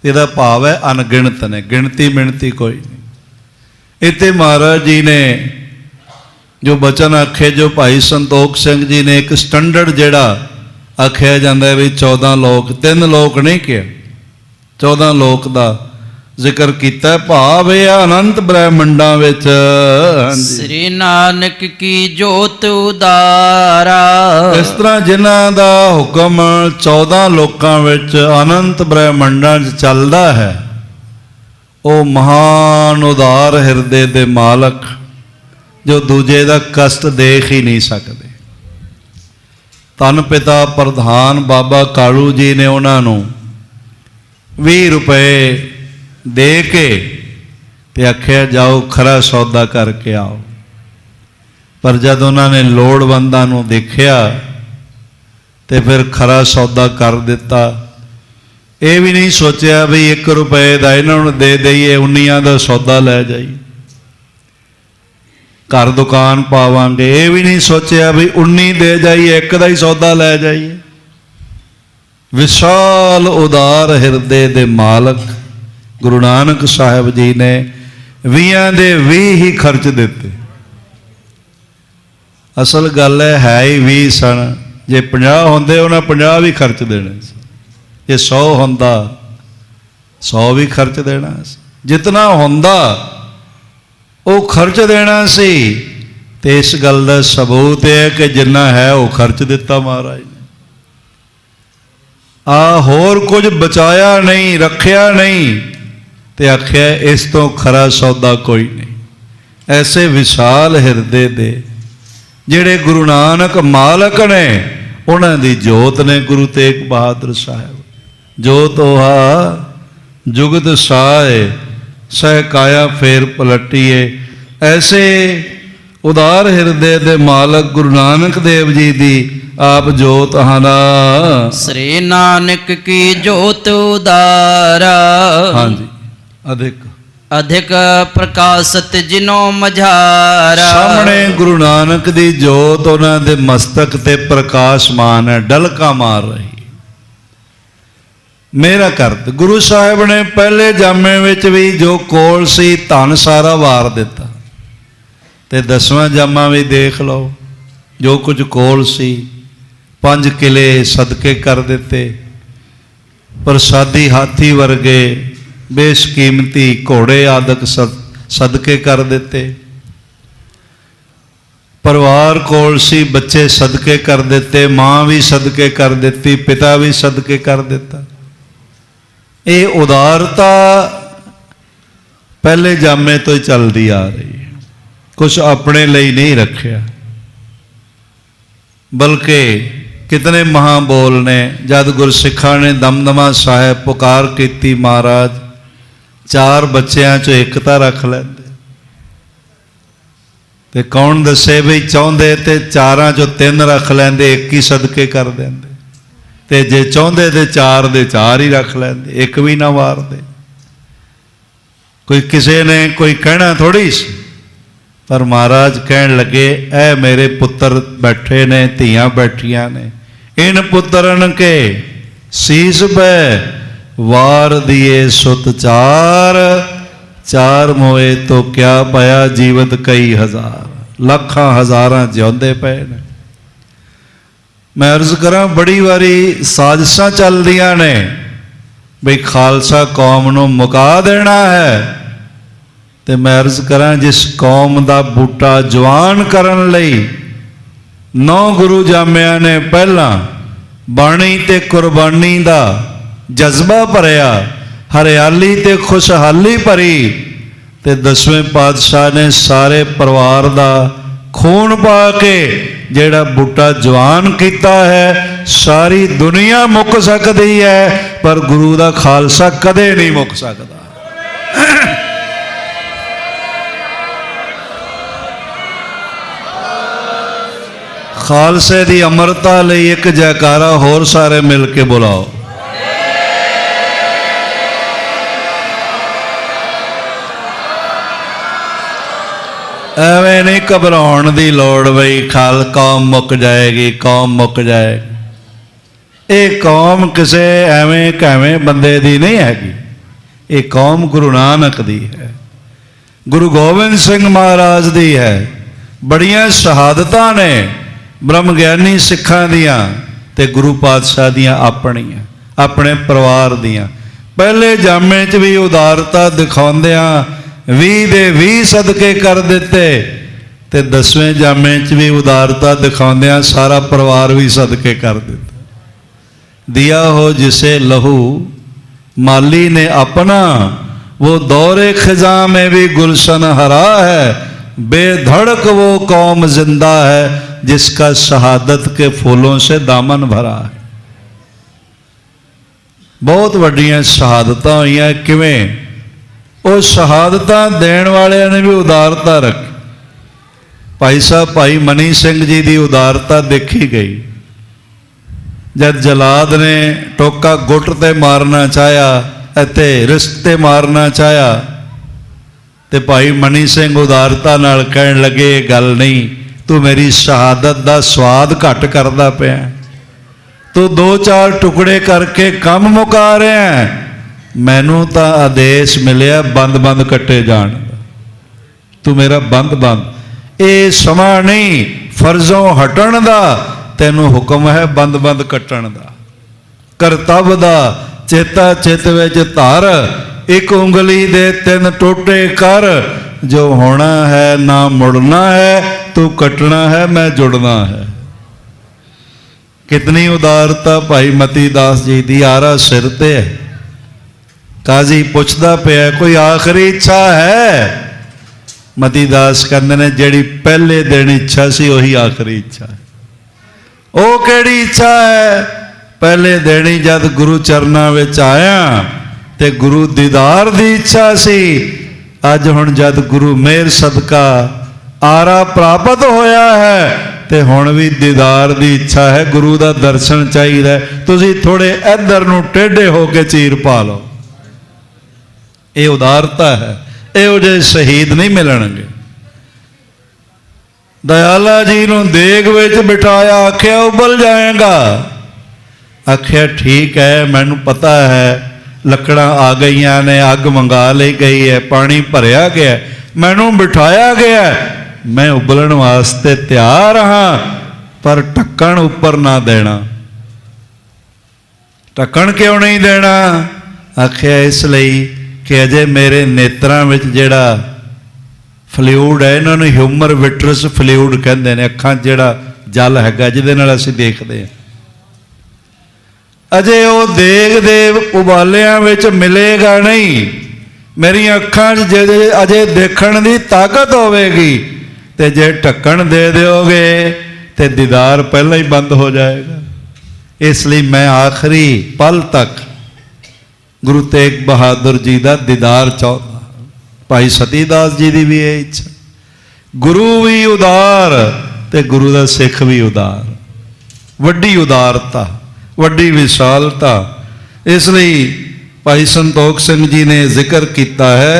ਇਹਦਾ ਭਾਵ ਹੈ ਅਣਗਿਣਤ ਨੇ, ਗਿਣਤੀ ਮਿਣਤੀ ਕੋਈ ਨਹੀਂ। ਇੱਥੇ ਮਹਾਰਾਜ ਜੀ ਨੇ ਜੋ ਬਚਨ ਆਖੇ, ਜੋ ਭਾਈ ਸੰਤੋਖ ਸਿੰਘ ਜੀ ਨੇ ਇੱਕ ਸਟੈਂਡਰਡ ਜਿਹੜਾ ਆਖਿਆ ਜਾਂਦਾ ਵੀ 14 ਲੋਕ, 3 ਲੋਕ ਨਹੀਂ ਕਿਹਾ, 14 ਲੋਕ ਦਾ ਜ਼ਿਕਰ ਕੀਤਾ। ਭਾਵ ਇਹ ਅਨੰਤ ਬ੍ਰਹਿਮੰਡਾਂ ਵਿੱਚ ਸ੍ਰੀ ਨਾਨਕ ਕੀ ਜੋਤ ਉਦਾਰਾ। ਇਸ ਤਰ੍ਹਾਂ ਜਿਨ੍ਹਾਂ ਦਾ ਹੁਕਮ 14 ਲੋਕਾਂ ਵਿੱਚ ਅਨੰਤ ਬ੍ਰਹਿਮੰਡਾਂ 'ਚ ਚੱਲਦਾ ਹੈ, ਉਹ ਮਹਾਨ ਉਦਾਰ ਹਿਰਦੇ ਦੇ ਮਾਲਕ, ਜੋ ਦੂਜੇ ਦਾ ਕਸ਼ਟ ਦੇਖ ਹੀ ਨਹੀਂ ਸਕਦੇ। ਧੰਨ ਪਿਤਾ ਪ੍ਰਧਾਨ ਬਾਬਾ ਕਾਲੂ ਜੀ ਨੇ ਉਹਨਾਂ ਨੂੰ 20 ਰੁਪਏ ਦੇ ਕੇ ਤੇ ਆਖਿਆ ਜਾਓ ਖਰਾ ਸੌਦਾ ਕਰਕੇ ਆਓ। ਪਰ ਜਦ ਉਹਨਾਂ ਨੇ ਲੋੜਵੰਦਾਂ ਨੂੰ ਦੇਖਿਆ ਤੇ ਫਿਰ ਖਰਾ ਸੌਦਾ ਕਰ ਦਿੱਤਾ। ਇਹ ਵੀ ਨਹੀਂ ਸੋਚਿਆ ਵੀ 1 ਰੁਪਏ ਦਾ ਇਹਨਾਂ ਨੂੰ ਦੇ ਦਈਏ, 19 ਦਾ ਸੌਦਾ ਲੈ ਜਾਈਏ, ਘਰ ਦੁਕਾਨ ਪਾਵਾਂਗੇ। ਇਹ ਵੀ ਨਹੀਂ ਸੋਚਿਆ ਵੀ 19 ਦੇ ਜਾਈਏ, 1 ਦਾ ਹੀ ਸੌਦਾ ਲੈ ਜਾਈਏ। ਵਿਸ਼ਾਲ ਉਦਾਰ ਹਿਰਦੇ ਦੇ ਮਾਲਕ ਗੁਰੂ ਨਾਨਕ ਸਾਹਿਬ ਜੀ ਨੇ 20 ਦੇ 20 ਹੀ ਖਰਚ ਦਿੱਤੇ। असल गल है ही 20 सन, जे 50 होंदे उन्हें 50 भी खर्च देने, जे 100 होंदा 100 भी खर्च देना, जितना होंदा वो खर्च देना सी। तो इस गल का सबूत है कि जिन्ना है वो खर्च दिता महाराज ने। होर कुछ बचाया नहीं, रखिया नहीं, तो आख्या इस तो खरा सौदा कोई नहीं। ऐसे विशाल हिरदे दे जिहड़े गुरु नानक मालक ने, उन्हां दी जोत ने गुरु तेग बहादुर साहब। जोत ओहा जुगत साए, सह काया फेर पलटिए। ऐसे उदार हिरदे दे मालक गुरु नानक देव जी दी आप जोत हना। श्री नानक की जोत उदारा, हाँ जी, अधिक अधिक प्रकाशत जिनो मझारा। सामने गुरु नानक दी जोत उन्हां दे मस्तक ते प्रकाशमान है, डलका मार रही। मेरा करत गुरु साहिब ने पहले जामे विच भी जो कोल सी धन सारा वार दिता, ते 10वां जामा भी देख लो, जो कुछ कोल सी 5 किले सदके कर दिते, प्रसादी हाथी वर्गे बेशकीमती घोड़े आदक सदके कर दिते, परिवार कोल सी बच्चे सदके कर दिते, माँ भी सदके कर दिती, पिता भी सदके कर दिता। ये उदारता पहले जामे तो ही चलती आ रही है। कुछ अपने लिए नहीं रखा, बल्कि कितने महाबोल ने जब गुरसिखा ने दमदमा साहिब पुकार की, महाराज 4 बच्चों चो एक तो रख लेंदे, ते कौन दसे भी चाहते तो 4 चो 3 रख लेंदे, एक ही सदके कर देंदे, ते जे चाहते तो 4 दे 4 ही रख लेंदे, एक भी ना वारदे। कोई किसी ने कोई कहना थोड़ी सी, पर महाराज कहन लगे ऐ मेरे पुत्र बैठे ने, धियां बैठियां ने, इन पुत्रन के शीस पे वार दिए सुत 4, 4 मोए तो क्या पाया जीवत कई हजार, लाखां हजारां जिउंदे पे ने। मैं अर्ज करा बड़ी वारी साजिशां चलदियां ने बई खालसा कौम नूं मुका देना है, तो मैं अर्ज करा जिस कौम का बूटा जवान करन लई 9 गुरु जामिया ने पहला बाणी ते कुरबानी का जज्बा भरिया, हरियाली ते खुशहाली भरी, ते 10वें पातशाह ने सारे परिवार का खून पा के जेड़ा बूटा जवान किया है। सारी दुनिया मुक सकती है, पर गुरु का खालसा कदे नहीं मुक सकता। खालसे की अमरता लई एक जयकारा होर सारे मिल के बुलाओ। एवें नहीं घबराउण की लौड़ बई खाल कौम मुक जाएगी, कौम मुक जाएगी। ये कौम किसे एवें कैवें बंदे दी नहीं हैगी, ये कौम गुरु नानक दी है, गुरु गोबिंद सिंह महाराज दी है। बड़ियां शहादतां ने ब्रह्म ज्ञानी सिखां दियां ते गुरु पातशाह दियां अपनियां, अपने परिवार दियां। पहले जामे च भी उदारता दिखाउंदियां 20 दे 20 सदके कर दिते, ते 10वें जामे च भी उदारता दिखाउंदियां सारा परिवार भी सदके कर दिता। दिया हो जिसे लहू माली ने अपना, वो दौरे खिजा में भी गुलशन हरा है, बेधड़क वो कौम जिंदा है जिसका शहादत के फूलों से दामन भरा है। बहुत वड्डियां शहादतां होईयां। किवें? वो शहादतां देण वालियां ने भी उदारता रखी। भाई साहब भाई मनी सिंह जी की उदारता देखी गई। जब जलाद ने टोका गुट ते मारना चाहया, इत्ते रिश्ते मारना चाहया, तो भाई मनी सिंह उदारता नाल कहन लगे गल नहीं, तू मेरी शहादत का स्वाद घट करदा पिया, तू 2-4 टुकड़े करके कम मुका रहा है, मैनू तो आदेश मिलिया बंद कट्टे जान, तू मेरा बंद। ये समा नहीं फर्जों हटण दा तैनूं हुक्म है बंद बंद कट्टण दा। करतब दा चेता चित विच धर, एक उंगली दे तीन टोटे कर। जो होना है ना मुड़ना है, तू कटना है मैं जुड़ना है। कितनी उदारता भाई मती दास जी दी। आरा सिर ते है। काजी पुछदा पिया कोई आखिरी इच्छा है? मती दास कहंदे ने जिहड़ी पहले दिन इच्छा सी वही आखिरी इच्छा है। वो किहड़ी इच्छा है? पहले दिन ही जद गुरु चरना विच आया ते गुरु दीदार दी इच्छा सी। अज हुण जद गुरु मेहर सदका आरा प्राप्त होया है ते हुण भी दीदार दी इच्छा है। गुरु दा दर्शन चाहिए। तुसीं थोड़े इधर नूं टेढ़े होके चीर पा लो। ये उदारता है। इहो जिहे शहीद नहीं मिलणगे। दयाला जी नूं देग विच बिठाया, आख्या उबल जाएगा। आख्या ठीक है, मैनू पता है लकड़ां आ गई ने, अग मंगा ली गई है, पानी भरिया गया, मैनू बिठाया गया, मैं उबलण वास्ते तैयार हाँ, पर ढक्कण उपर ना देना। ढक्कण क्यों नहीं देना? आख्या इसलिए कि अजे मेरे नेत्रां विच जिहड़ा फ्लूइड है, इन्होंने ह्यूमर विट्रस फ्लूइड कहते हैं, अखां जिहड़ा जल हैगा जिहदे नाल असीं देखदे हां, अजे वो देग दे उबालियां विच मिलेगा नहीं। मेरी अखां जे अजे देखण दी ताकत होवेगी ते जे ढक्कण दे दोगे ते दीदार पहला ही बंद हो जाएगा। इसलिए मैं आखिरी पल तक गुरु तेग बहादुर जी का दीदार चाहता। भाई सतीदास जी की भी ये इच्छा। गुरु भी उदार ते गुरु का सिख भी उदार। वड्डी उदारता, वड्डी विशालता। इसलिए भाई संतोख सिंह जी ने जिक्र किया है,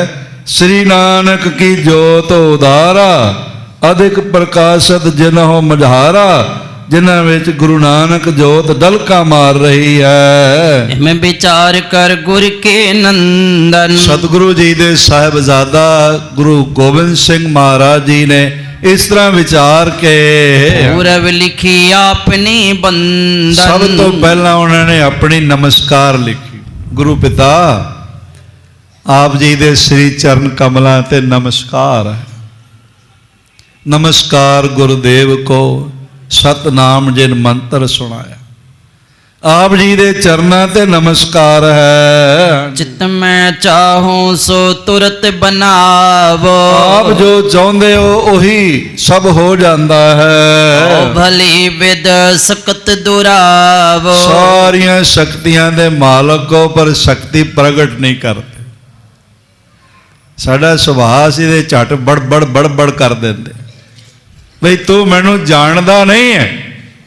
श्री नानक की जोत उदारा, अधिक प्रकाशत जिन्हों मझारा। जिन्हां विच गुरु नानक जोत डलका मार रही है। मैं विचार कर गुर के नंदन। सतगुरु जी दे साहिबजादा गुरु गोबिंद सिंह महाराज जी ने इस तरह विचार के पूरब लिखी अपनी बंदन। सब तो पहला उन्होंने अपनी नमस्कार लिखी। गुरु पिता आप जी दे श्री चरण कमलों ते नमस्कार है। नमस्कार गुरुदेव को, सतनाम जिन मंत्र सुनाया। आप जी दे चरणा ते नमस्कार है। चित में चाहूं सो तुरत बनावो। आप जो चाहते हो वही सब हो जाता है। भली विद सकत दुरावो। सारिया शक्तियां दे मालक को पर शक्ति प्रगट नहीं करते। साडा सुभाव सी दे झट बड़ कर देंदे, बई तू मैनू जानदा नहीं है,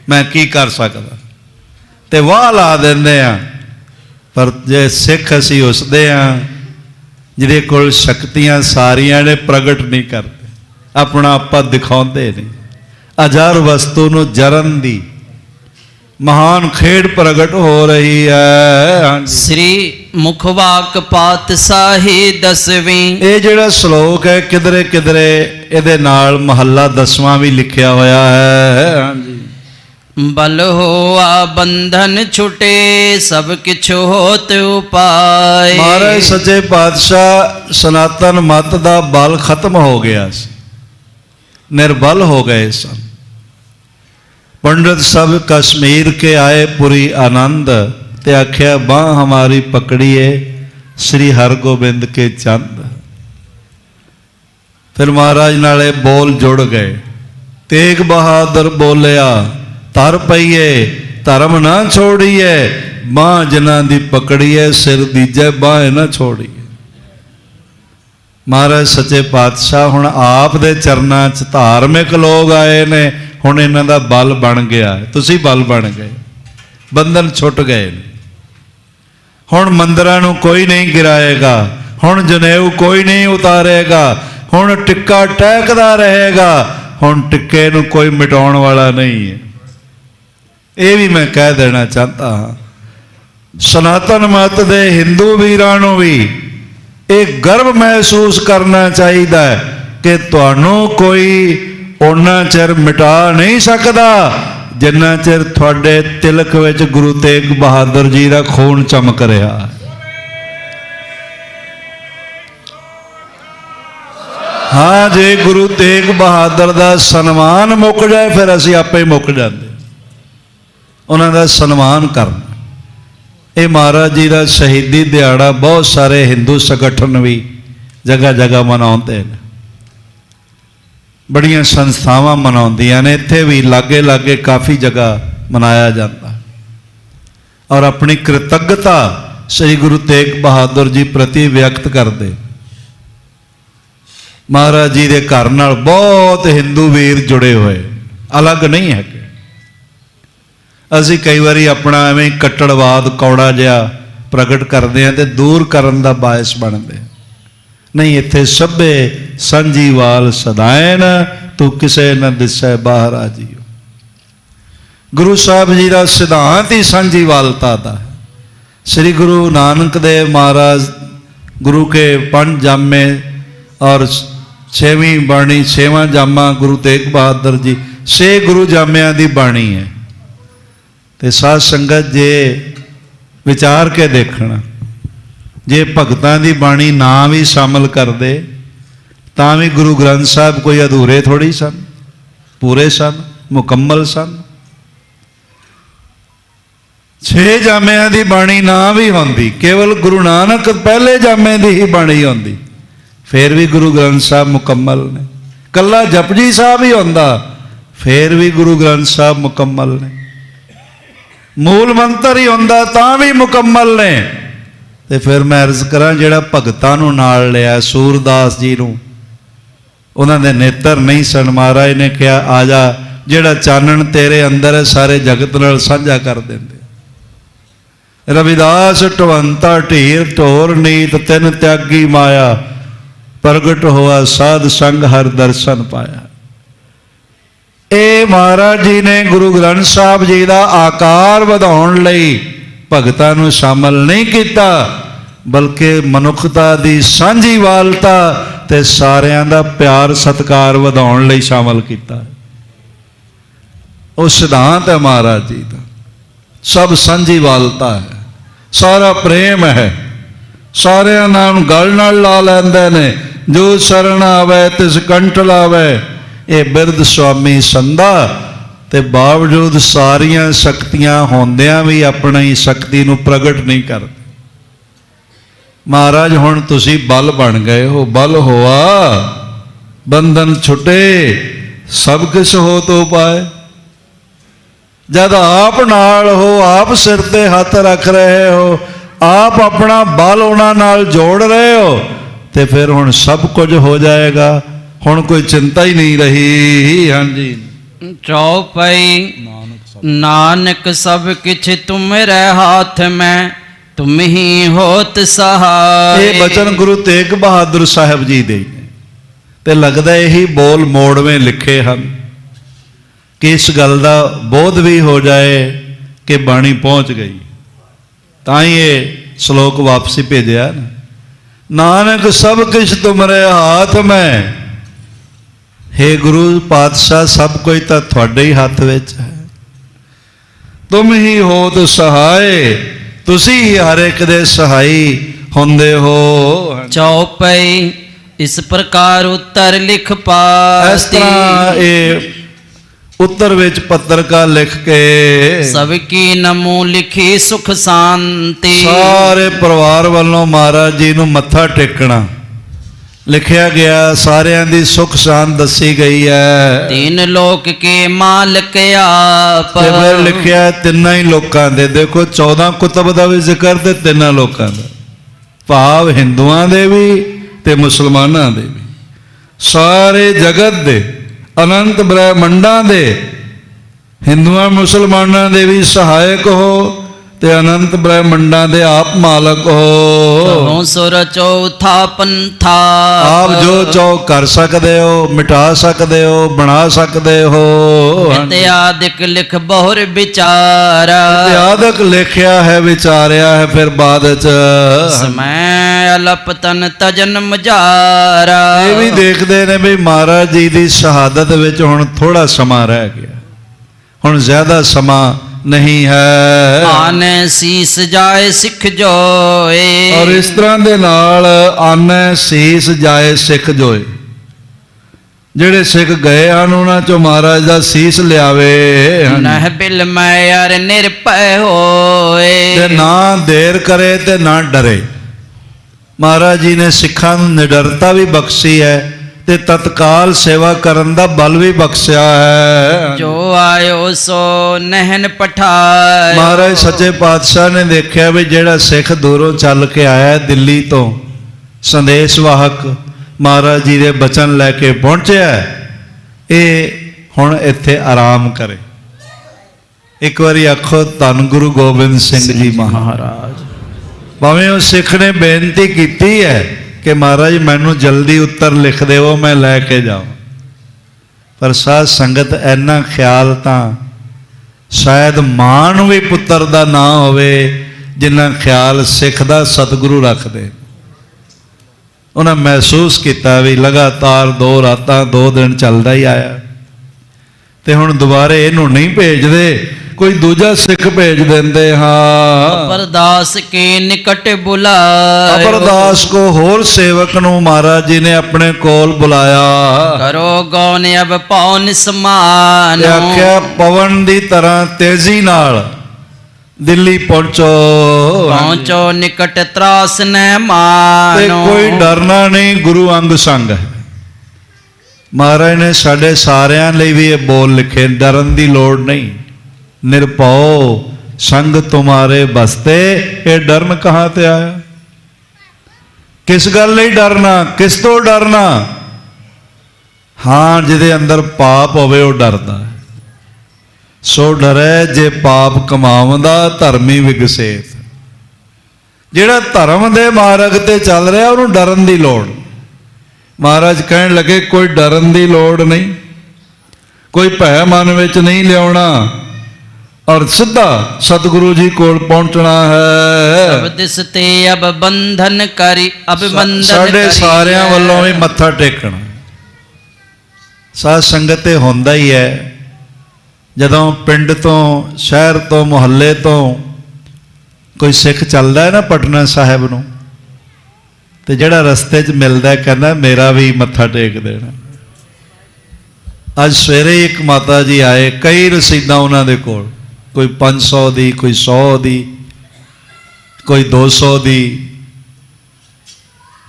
मैं की कर सकदा, ते वाह ला देंदे आ। पर जे सिख असी उसदे आ जिहदे कोल शक्तियां सारियां ने प्रगट नहीं करते, अपना आपा दिखाउंदे नहीं। अजर वस्तु नूं जरन दी महान खेड़ प्रगट हो रही है। श्री मुखवाक पातशाही 10वीं। ये जिहड़ा श्लोक है किधरे किधरे इहदे नाल महला 10वां भी लिखिया होया है। हाँ जी। बल होआ बंधन छुटे सब किछ होत उपाय। महाराज सच्चे पातशाह सनातन मत दा बल खत्म हो गया, निर्बल हो गए सन। पंडित सब कश्मीर के आए पुरी आनंद, ते आख्या बाँ हमारी पकड़िए श्री हरगोबिंद के चंद। फिर महाराज नाले बोल जुड़ गए। तेग बहादुर बोलिया तर पईए धर्म ना छोड़िए, बाँ जिन्हां दी पकड़िए सिर दीजे बाँ ना छोड़िए। महाराज सच्चे पातशाह हुण आप दे चरनां च धार्मिक लोग आए ने, हुण इन्हां दा बल बन गया, तुसीं बल बन गए, बंधन छुट गए। हुण मंदिरां नूं कोई नहीं गिराएगा, हुण जनेऊ कोई नहीं उतारेगा, हुण टिक्का टहकदा रहेगा, हुण टिक्के नूं कोई मिटाउण वाला नहीं है। ये भी मैं कह देना चाहता हाँ, सनातन मत दे हिंदू वीरां नूं भी एक गर्व महसूस करना चाहिए कि तुहानूं कोई उन्ना चिर मिटा नहीं सकता जिन्ना चिर थोड़े तिलक विच गुरु तेग बहादुर जी का खून चमक रहा है। हाँ, जे गुरु तेग बहादुर का सन्मान मुक जाए फिर असी आपे मुक जाते। उन्हों का सन्मान करना, ये महाराज जी का शहीदी दिहाड़ा बहुत सारे हिंदू संगठन भी जगह जगह मनाते हैं, बड़ियां संस्थावां मनाउंदियां ने, इत्थे भी लागे लागे काफ़ी जगह मनाया जाता है। और अपनी कृतज्ञता श्री गुरु तेग बहादुर जी प्रति व्यक्त करते। महाराज जी के घर नाल बहुत हिंदू वीर जुड़े हुए, अलग नहीं है। असी कई बारी अपना एवं कट्टड़वाद कौड़ा जिहा प्रगट करते हैं तो दूर करन दा बायस बनते। नहीं, इत्थे सभे संजीवाल सदाएन तू किसे न दिसै बाहर आ जियो। गुरु साहब जी का सिद्धांत ही संजीवालता का है। श्री गुरु नानक देव महाराज गुरु के 5 जामे और 6वीं बाणी 6वां जामा गुरु तेग बहादुर जी 6 गुरु जामिया की बाणी है। तो साध संगत जे विचार के देखना, जे भगतां दी बाणी ना भी शामिल कर दे तां भी गुरु ग्रंथ साहब कोई अधूरे थोड़ी सन, पूरे सन, मुकम्मल सन। 6 जामिया की बाणी ना भी होंदी, केवल गुरु नानक पहले जामे की ही बाणी होंदी, फिर भी गुरु ग्रंथ साहब मुकम्मल ने। कला जपजी साहब ही होंदा, फिर भी गुरु ग्रंथ साहब मुकम्मल ने। मूल मंत्र ही होंदा तां भी मुकम्मल ने। तो फिर मैं अर्ज करा, जिहड़ा भगतां नूं नाल लिया सूरदास जी नूं, उन्होंने नेत्र नहीं सन। महाराज ने कहा, आ जा, जिहड़ा चानण तेरे अंदर है सारे जगत नाल साझा कर देंदे। रविदास टवंता ढीर ढोर नीत तिन त्यागी माया, प्रगट होआ साध संग हर दर्शन पाया। ये महाराज जी ने गुरु ग्रंथ साहब जी का आकार वधाउण लई भगतां नूं शामिल नहीं किया, बल्कि मनुखता की सांझीवालता ते सारियां दा प्यार सत्कार वधाउण लई शामिल किया। वो सिद्धांत है महाराज जी का, सब सांझीवालता है, सारा प्रेम है, सारियां नाम गल नाल ला लैंदे ने। जो शरण आवे तिस कंठ लावे, ये बिरद स्वामी संदा। ते बावजूद सारियां शक्तियां होंदियां भी अपनी शक्ति नूं प्रगट नहीं करते। महाराज हुण तुसी बल बन गए हो, बल होआ बंधन छुटे सब कुछ हो तो पाए। जब आप नाल हो, आप सिर ते हाथ रख रहे हो, आप अपना बल उन्हां नाल जोड़ रहे हो, तो फिर हुण सब कुछ हो जाएगा। हुण कोई चिंता ही नहीं रही। हाँ जी, चौपाई नानक सब किछ तुमरे हाथ में, तुम ही होत सहाय। ये बचन गुरु तेग बहादुर साहब जी दे ते लगदा यही बोल मोड़वें लिखे हैं कि इस गल का बोध भी हो जाए कि बाणी पहुँच गई। तां ये श्लोक वापसी भेजा ना, नानक सब कुछ तुमरे हाथ में। हे गुरु पातशाह, सब कुछ तो थोड़े ही हाथ विच है, तुम ही हो तो सहाय, तुसी ही हर एक दे सहाई होंदे हो। चौपाई इस प्रकार उत्तर लिख पाती। इस तरह ये उत्तर विच पत्र का लिख के सबकी नमो लिखी सुख शांति। सारे परिवार वालों महाराज जी नूं मत्था टेकना लिखिया गया, सारियां दी सुख शांत दसी गई है। 3 लोक के मालिक आप। फिर लिखिया तिना ही लोकां दे, देखो 14 कुतब का भी जिक्र ते 3 लोकां दा, भाव हिंदुआं दे भी ते मुसलमानां दे भी, सारे जगत दे अनंत ब्रह्मंडां दे, हिंदुआं मुसलमानां दे भी सहायक हो, ਤੇ ਅਨੰਤ ਬ੍ਰਹਮੰਡਾਂ ਦੇ ਆਪ ਮਾਲਕ ਹੋ। ਤੂੰ ਸੁਰ ਚੌਥਾ ਪੰਥਾ, ਆਪ ਜੋ ਚਾਹੋ ਕਰ ਸਕਦੇ ਹੋ, ਮਿਟਾ ਸਕਦੇ ਹੋ, ਬਣਾ ਸਕਦੇ ਹੋ। ਇਤਿਆਦਿਕ ਲਿਖ ਬਹੁਰ ਵਿਚਾਰਾ, ਇਤਿਆਦਿਕ ਲਿਖਿਆ ਹੈ, ਵਿਚਾਰਿਆ ਹੈ, ਫਿਰ ਬਾਅਦ ਚ ਸਮੈ ਅਲਪ ਤਨ ਤਜਨ ਮਜਾਰਾ। ਇਹ ਵੀ ਦੇਖਦੇ ਨੇ ਵੀ ਮਹਾਰਾਜ ਜੀ ਦੀ ਸ਼ਹਾਦਤ ਵਿੱਚ ਹੁਣ ਥੋੜਾ ਸਮਾਂ ਰਹਿ ਗਿਆ, ਹੁਣ ਜ਼ਿਆਦਾ ਸਮਾਂ ਨਹੀਂ ਹੈ। ਆਨੇ ਸੀਸ ਜਾਏ ਸਿੱਖ ਜੋਏ, ਔਰ ਇਸ ਤਰ੍ਹਾਂ ਦੇ ਨਾਲ ਆਨੇ ਸੀਸ ਜਾਏ ਸਿੱਖ ਜੋਏ, ਜਿਹੜੇ ਸਿੱਖ ਗਏ ਹਨ ਉਹਨਾਂ ਚੋਂ ਮਹਾਰਾਜ ਦਾ ਸੀਸ ਲਿਆਵੇ। ਨਹਿ ਬਿਲ ਮੈਂ ਅਰ ਨਿਰਭੈ ਹੋਏ, ਤੇ ਨਾ ਦੇਰ ਕਰੇ ਤੇ ਨਾ ਡਰੇ। ਮਹਾਰਾਜ ਜੀ ਨੇ ਸਿੱਖਾਂ ਨੂੰ ਨਿਡਰਤਾ ਵੀ ਬਖਸ਼ੀ ਹੈ ਤੇ ਤਤਕਾਲ ਸੇਵਾ ਕਰਨ ਦਾ ਬਲ ਵੀ ਬਖਸ਼ਿਆ ਹੈ। ਜੋ ਆਇਓ ਸੋ ਨਹਿਨ ਪਠਾਇ। ਮਹਾਰਾਜ ਸੱਚੇ ਪਾਤਸ਼ਾਹ ਨੇ ਦੇਖਿਆ ਵੀ ਜਿਹੜਾ ਸਿੱਖ ਦੂਰੋਂ ਚੱਲ ਕੇ ਆਇਆ ਦਿੱਲੀ ਤੋਂ, ਸੰਦੇਸ਼ ਵਾਹਕ ਮਹਾਰਾਜ ਜੀ ਦੇ ਬਚਨ ਲੈ ਕੇ ਪਹੁੰਚਿਆ, ਇਹ ਹੁਣ ਇੱਥੇ ਆਰਾਮ ਕਰੇ। ਇੱਕ ਵਾਰੀ ਆਖੋ ਧੰਨ ਗੁਰੂ ਗੋਬਿੰਦ ਸਿੰਘ ਜੀ ਮਹਾਰਾਜ। ਭਾਵੇਂ ਉਹ ਸਿੱਖ ਨੇ ਬੇਨਤੀ ਕੀਤੀ ਹੈ ਕਿ ਮਹਾਰਾਜ ਮੈਨੂੰ ਜਲਦੀ ਉੱਤਰ ਲਿਖ ਦਿਓ, ਮੈਂ ਲੈ ਕੇ ਜਾਵਾਂ, ਪਰ ਸਾਧ ਸੰਗਤ ਇੰਨਾ ਖਿਆਲ ਤਾਂ ਸ਼ਾਇਦ ਮਾਂ ਨੂੰ ਵੀ ਪੁੱਤਰ ਦਾ ਨਾ ਹੋਵੇ ਜਿੰਨਾ ਖਿਆਲ ਸਿੱਖ ਦਾ ਸਤਿਗੁਰੂ ਰੱਖਦੇ। ਉਹਨਾਂ ਮਹਿਸੂਸ ਕੀਤਾ ਵੀ ਲਗਾਤਾਰ 2 ਰਾਤਾਂ 2 ਦਿਨ ਚੱਲਦਾ ਹੀ ਆਇਆ, ਤੇ ਹੁਣ ਦੁਬਾਰੇ ਇਹਨੂੰ ਨਹੀਂ ਭੇਜਦੇ, ਕੋਈ ਦੂਜਾ ਸਿੱਖ ਭੇਜ ਦਿੰਦੇ। ਹਾਂ, ਅਪਰਦਾਸ ਕੇ ਨਿਕਟ ਬੁਲਾਇ, ਅਪਰਦਾਸ ਕੋ ਹੋਰ ਸੇਵਕ ਨੂੰ ਮਹਾਰਾਜ ਜੀ ਨੇ ਆਪਣੇ ਕੋਲ ਬੁਲਾਇਆ। ਕਰੋ ਗੌਨ ਅਬ ਪੌਨ ਸਮਾਨ, ਤੇ ਆਖਿਆ ਪਵਨ ਦੀ ਤਰ੍ਹਾਂ ਤੇਜ਼ੀ ਨਾਲ ਦਿੱਲੀ ਪਹੁੰਚੋ। ਪਹੁੰਚੋ ਨਿਕਟ ਤਰਾਸ ਨੈ ਤੇ ਮਾਨੋ, ਕੋਈ ਡਰਨਾ ਨਹੀਂ, ਗੁਰੂ ਅੰਗ ਸੰਗ ਹੈ। ਮਹਾਰਾਜ ਨੇ ਸਾਡੇ ਸਾਰਿਆਂ ਲਈ ਵੀ ਇਹ ਬੋਲ ਲਿਖੇ, ਡਰਨ ਦੀ ਲੋੜ ਨਹੀਂ। ਨਿਰਭਉ ਸੰਗ ਤੁਮਾਰੇ ਬਸਤੇ, ਇਹ ਡਰਨ ਕਹਾਂ ਤੇ ਆਇਆ? ਕਿਸ ਗੱਲ ਲਈ ਡਰਨਾ, ਕਿਸ ਤੋਂ ਡਰਨਾ? ਹਾਂ, ਜਿਹਦੇ ਅੰਦਰ ਪਾਪ ਹੋਵੇ ਉਹ ਡਰਦਾ ਹੈ। ਸੋ ਡਰੇ ਜੇ ਪਾਪ ਕਮਾਵੰਦਾ ਧਰਮੀ ਵਿਗਸੇਤ। ਜਿਹੜਾ ਧਰਮ ਦੇ ਮਾਰਗ ਤੇ ਚੱਲ ਰਿਹਾ ਉਹਨੂੰ ਡਰਨ ਦੀ ਲੋੜ। ਮਹਾਰਾਜ ਕਹਿਣ ਲੱਗੇ ਕੋਈ ਡਰਨ ਦੀ ਲੋੜ ਨਹੀਂ, ਕੋਈ ਭੈ ਮਨ ਵਿੱਚ ਨਹੀਂ ਲਿਆਉਣਾ, ਔਰ ਸਿੱਧਾ ਸਤਿਗੁਰੂ ਜੀ ਕੋਲ ਪਹੁੰਚਣਾ ਹੈ। ਸਭ ਦਿਸ ਤੇ ਅਬ ਬੰਧਨ ਕਰੀ, ਅਬ ਬੰਧਨ ਸਾਡੇ ਸਾਰਿਆਂ ਵੱਲੋਂ ਵੀ ਮੱਥਾ ਟੇਕਣਾ। ਸਾਧ ਸੰਗਤ ਤੇ ਹੁੰਦਾ ਹੀ ਹੈ, ਜਦੋਂ ਪਿੰਡ ਤੋਂ, ਸ਼ਹਿਰ ਤੋਂ, ਮੁਹੱਲੇ ਤੋਂ ਕੋਈ ਸਿੱਖ ਚੱਲਦਾ ਹੈ ਨਾ ਪਟਨਾ ਸਾਹਿਬ ਨੂੰ, ਤੇ ਜਿਹੜਾ ਰਸਤੇ 'ਚ ਮਿਲਦਾ ਕਹਿੰਦਾ ਮੇਰਾ ਵੀ ਮੱਥਾ ਟੇਕ ਦੇਣਾ। ਅੱਜ ਸਵੇਰੇ ਇੱਕ ਮਾਤਾ ਜੀ ਆਏ, ਕਈ ਰਸੀਦਾਂ ਉਹਨਾਂ ਦੇ ਕੋਲ, ਕੋਈ 500 ਦੀ, ਕੋਈ 100 ਦੀ, ਕੋਈ 200 ਦੀ,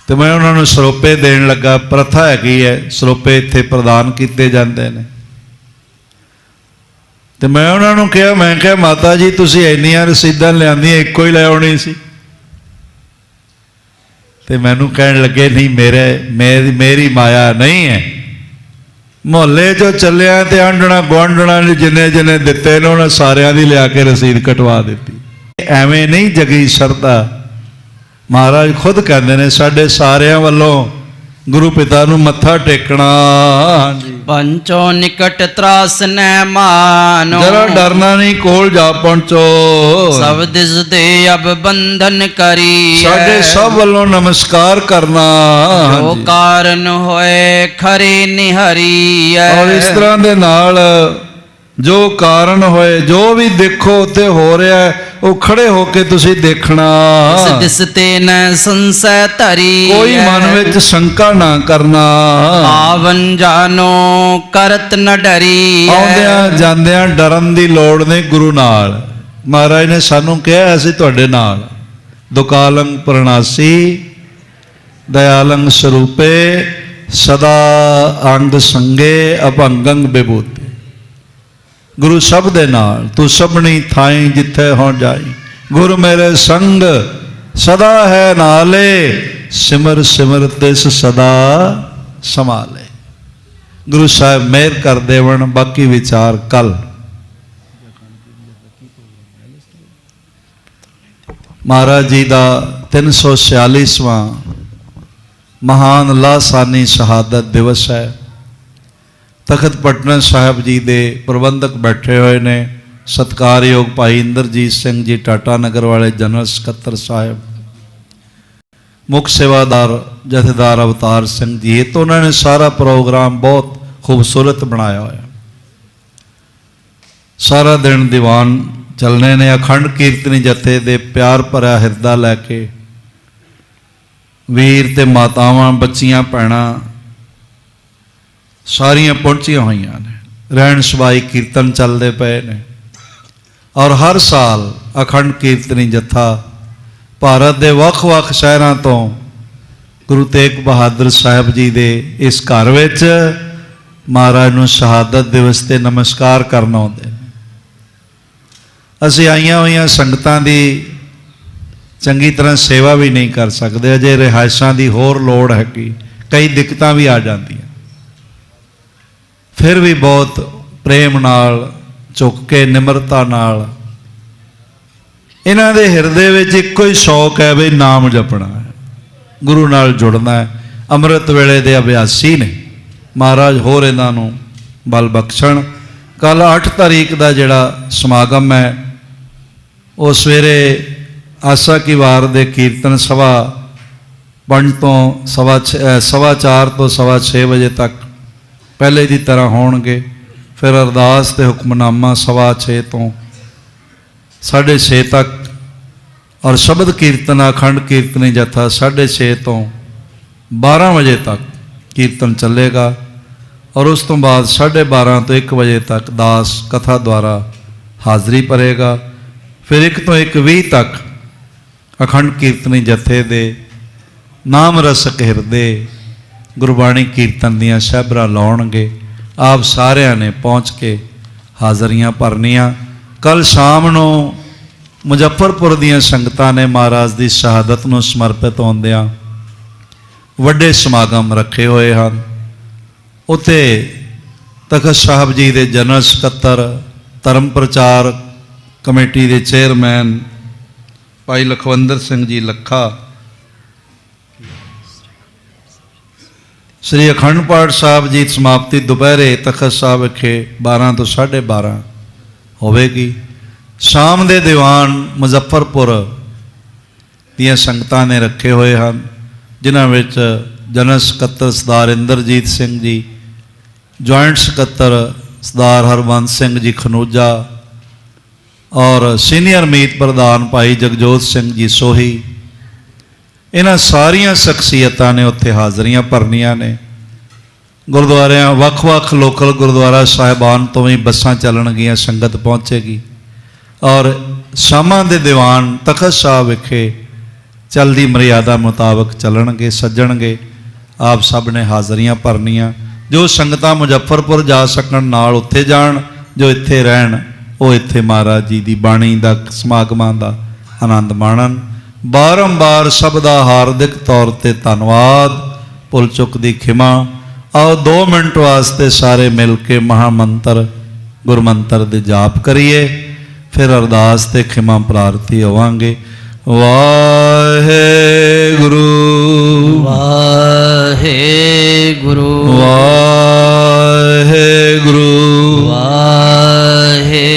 ਤੇ ਮੈਂ ਉਹਨਾਂ ਨੂੰ ਸਰੋਪੇ ਦੇਣ ਲੱਗਾ। ਪ੍ਰਥਾ ਹੈਗੀ ਹੈ, ਸਰੋਪੇ ਇੱਥੇ ਪ੍ਰਦਾਨ ਕੀਤੇ ਜਾਂਦੇ ਨੇ। ਤੇ ਮੈਂ ਉਹਨਾਂ ਨੂੰ ਕਿਹਾ, ਮੈਂ ਕਿਹਾ ਮਾਤਾ ਜੀ ਤੁਸੀਂ ਇੰਨੀਆਂ ਰਸੀਦਾਂ ਲਿਆਂਦੀਆਂ, ਇੱਕੋ ਹੀ ਲੈ ਆਉਣੀ ਸੀ। ਤੇ ਮੈਨੂੰ ਕਹਿਣ ਲੱਗੇ ਨਹੀਂ, ਮੇਰੀ ਮਾਇਆ ਨਹੀਂ ਹੈ। ਮੁਹੱਲੇ 'ਚੋਂ ਚੱਲਿਆ ਤੇ ਆਂਢਣਾ ਗੁਆਂਢਣਾ ਨੇ ਜਿੰਨੇ ਜਿੰਨੇ ਦਿੱਤੇ ਨੇ ਉਹਨਾਂ ਸਾਰਿਆਂ ਦੀ ਲਿਆ ਕੇ ਰਸੀਦ ਕਟਵਾ ਦਿੱਤੀ। ਐਵੇਂ ਨਹੀਂ ਜਗੀ ਸ਼ਰਧਾ। ਮਹਾਰਾਜ ਖੁਦ ਕਹਿੰਦੇ ਨੇ ਸਾਡੇ ਸਾਰਿਆਂ ਵੱਲੋਂ ਗੁਰੂ ਪਿਤਾ ਨੂੰ ਮੱਥਾ ਟੇਕਣਾ। ਹਾਂਜੀ, ਪੰਚੋ ਨਿਕਟ ਤਰਾਸ ਨੈ ਮਾਨੋ, ਜਰਾ ਡਰਨਾ ਨਹੀਂ, ਕੋਲ ਜਾ ਪਹੁੰਚੋ। ਸਭ ਦਿਸ ਦੇ ਅਬ ਬੰਧਨ ਕਰੀ, ਸਾਡੇ ਸਭ ਵੱਲੋਂ ਨਮਸਕਾਰ ਕਰਨਾ। ਜੋ ਕਾਰਨ ਹੋਏ ਖਰੇ ਨਿਹਰੀ। ਔਰ ਇਸ ਤਰ੍ਹਾਂ ਦੇ ਨਾਲ ਜੋ ਕਾਰਨ ਹੋਏ, ਜੋ ਵੀ ਦੇਖੋ ਉੱਥੇ ਹੋ ਰਿਹਾ ਉਹ ਖੜੇ ਹੋ ਕੇ ਤੁਸੀਂ ਦੇਖਣਾ। ਦਿਸ ਤੇ ਨ ਸੰਸੈ ਧਰੀ, ਕੋਈ ਮਨ ਵਿੱਚ ਸ਼ੰਕਾ ਨਾ ਕਰਨਾ। ਆਵਨ ਜਾਨੋ ਕਰਤ ਨ ਡਰੀ। ਆਉਂਦਿਆਂ ਜਾਂਦਿਆਂ ਡਰਨ ਦੀ ਲੋੜ ਨਹੀਂ, ਗੁਰੂ ਨਾਲ। ਮਹਾਰਾਜ ਨੇ ਸਾਨੂੰ ਕਿਹਾ ਅਸੀਂ ਤੁਹਾਡੇ ਨਾਲ। ਦੁਕਾਲੰ ਪ੍ਰਣਾਸੀ ਦਇਆਲੰ ਸਰੂਪੇ ਸਦਾ ਅੰਗ ਸੰਗੇ ਅਭੰਗੰ ਵਿਭੂਤੀ। ਗੁਰੂ ਸਭ ਦੇ ਨਾਲ, ਤੂੰ ਸਭਨੀ ਥਾਈ ਜਿੱਥੇ ਹੋ ਜਾਈ। ਗੁਰ ਮੇਰੇ ਸੰਗ ਸਦਾ ਹੈ ਨਾਲੇ, ਸਿਮਰ ਸਿਮਰ ਤਿਸ ਸਦਾ ਸੰਭਾਲੇ। ਗੁਰੂ ਸਾਹਿਬ ਮਿਹਰ ਕਰ ਦੇਵਣ। ਬਾਕੀ ਵਿਚਾਰ ਕੱਲ। महाराज जी का 346वां महान लासानी शहादत दिवस है। तखत पटना साहब जी के प्रबंधक बैठे हुए ने, सत्कारयोग भाई इंद्रजीत सिंह जी टाटा नगर वाले जनरल सकत्तर साहब, मुख सेवादार जथेदार अवतार सिंह जी, तो उन्होंने सारा प्रोग्राम बहुत खूबसूरत बनाया होया। सारा दिन दीवान चलने ने, अखंड कीर्तनी जथे दे प्यार भरा हिरदा लैके वीर ते मातावां बच्चियां भैणां सारियां पहुंचिया हुई ने। रहन सबाई कीर्तन चलते पे ने और हर साल अखंड कीर्तनी जत्था भारत के वख-वख शहरों तो गुरु तेग बहादुर साहब जी के इस घर विच महाराज नूं शहादत दिवस ते नमस्कार करना आउंदे। असीं आईयां होईयां संगतां दी चंगी तरह सेवा भी नहीं कर सकते, अजे रिहायशां दी होर लोड़ है कि कई दिक्कतां भी आ जांदियां, फिर भी बहुत प्रेम नाल झुक के निमरता नाल इन्हां दे हिरदे विच इक्को ही शौक है भी नाम जपना है, गुरु नाल जुड़ना है। अमृत वेले दे अभ्यासी ने, महाराज होर इन्हां नूं बल बख्शण। कल 8 तारीख का जिहड़ा समागम है वो सवेरे आसा की वार दे कीर्तन सवा 5 तो 4:15 तो 6:15 बजे तक पहले की तरह होणगे। फिर अरदास ते हुक्मनामा 6:15 तो 6:30 तक और शब्द कीर्तन अखंड कीर्तनी जत्था 6:30 तो 12 बजे तक कीर्तन चलेगा और उस तो बाद 12:30 तो 1 बजे तक दास कथा द्वारा हाज़री भरेगा। फिर 1 तो 1:20 तक अखंड कीर्तनी जत्थे दे नाम रसक हिरदे गुरबाणी कीर्तन दियां शहबरा लाउणगे। आप सारिਆਂ ने पहुँच के हाज़रियां भरनियां। कल शाम नूं मुजफ्फरपुर दियां संगतां ने महाराज की शहादत नूं समर्पित होंदियां वड्डे समागम रखे हुए हैं। उत्थे तखत साहब जी के जनरल सकत्तर, धर्म प्रचार कमेटी के चेयरमैन भाई लखविंदर सिंह जी लखा, श्री अखंड पाठ साहब जी समाप्ति दोपहरे तखत साहब विखे 12 तो 12:30 होवेगी। शाम दे दीवान मुजफ्फरपुर दियां संगतां ने रखे हुए हैं, जिन्हां which general सकत्तर Sardar Indrajit Singh ji, joint सकत्तर सरदार हरबंस सिंह जी खनूजा और सीनियर मीत प्रधान भाई जगजोत सिंह जी सोही। इन्हां सारियां शख्सियतां ने उत्थे हाज़रियां भरनियां ने। गुरुद्वारियां वख-वख लोकल गुरुद्वारा साहिबान तो भी बसां चलणगियां, संगत पहुँचेगी और शामां दे दीवान तखत साहब विखे चलदी मर्यादा मुताबक चलणगे सज्जणगे। आप सब ने हाज़रियां भरनियां। जो संगतां मुजफ्फरपुर जा सकण नाल उत्थे जाण, जो इत्थे रहण वो इत्थे महाराज जी की बाणी का समागमां का आनंद माणन। बारंबार सब का हार्दिक तौर पर धन्नवाद, भुल चुक की खिमा। आओ 2 मिनट वास्ते सारे मिल के महामंत्र गुरमंत्र दे जाप करिए, फिर अरदास ते खिमा प्रार्थी होवांगे। वाहेगुरु वाहेगुरु वाहेगुरु वाहेगुरु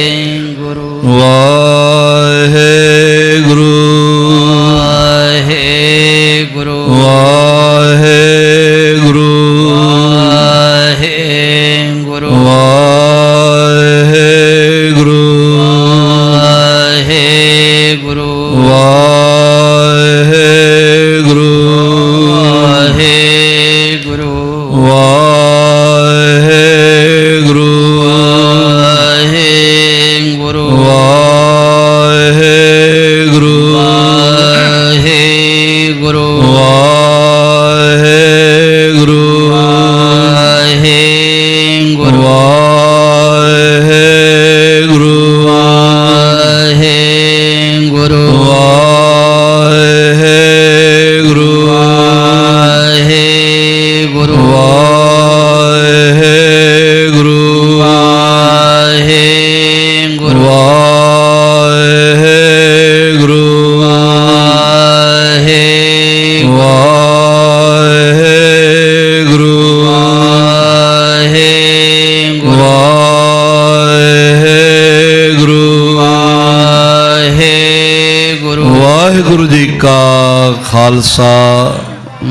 वाहेगुरु वाहेगुरु वाहेगुरु वाहेगुरु वाहेगुरु वाहेगुरु वाहेगुरु वाहेगुरु वाहेगुरु वाहेगुरु वाहेगुरु ਖਾਲਸਾ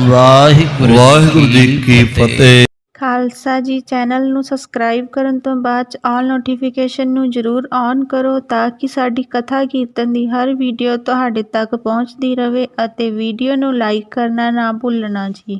ਵਾਹਿਗੁਰੂ ਜੀ ਕੀ ਫਤਿਹ। ਖਾਲਸਾ ਜੀ ਚੈਨਲ ਨੂੰ ਸਬਸਕ੍ਰਾਈਬ ਕਰਨ ਤੋਂ ਬਾਅਦ 'ਚ ਆਲ ਨੋਟੀਫਿਕੇਸ਼ਨ ਨੂੰ ਜ਼ਰੂਰ ਔਨ ਕਰੋ ਤਾਂ ਕਿ ਸਾਡੀ ਕਥਾ ਕੀਰਤਨ ਦੀ ਹਰ ਵੀਡੀਓ ਤੁਹਾਡੇ ਤੱਕ ਪਹੁੰਚਦੀ ਰਹੇ ਅਤੇ ਵੀਡੀਓ ਨੂੰ ਲਾਈਕ ਕਰਨਾ ਨਾ ਭੁੱਲਣਾ ਜੀ।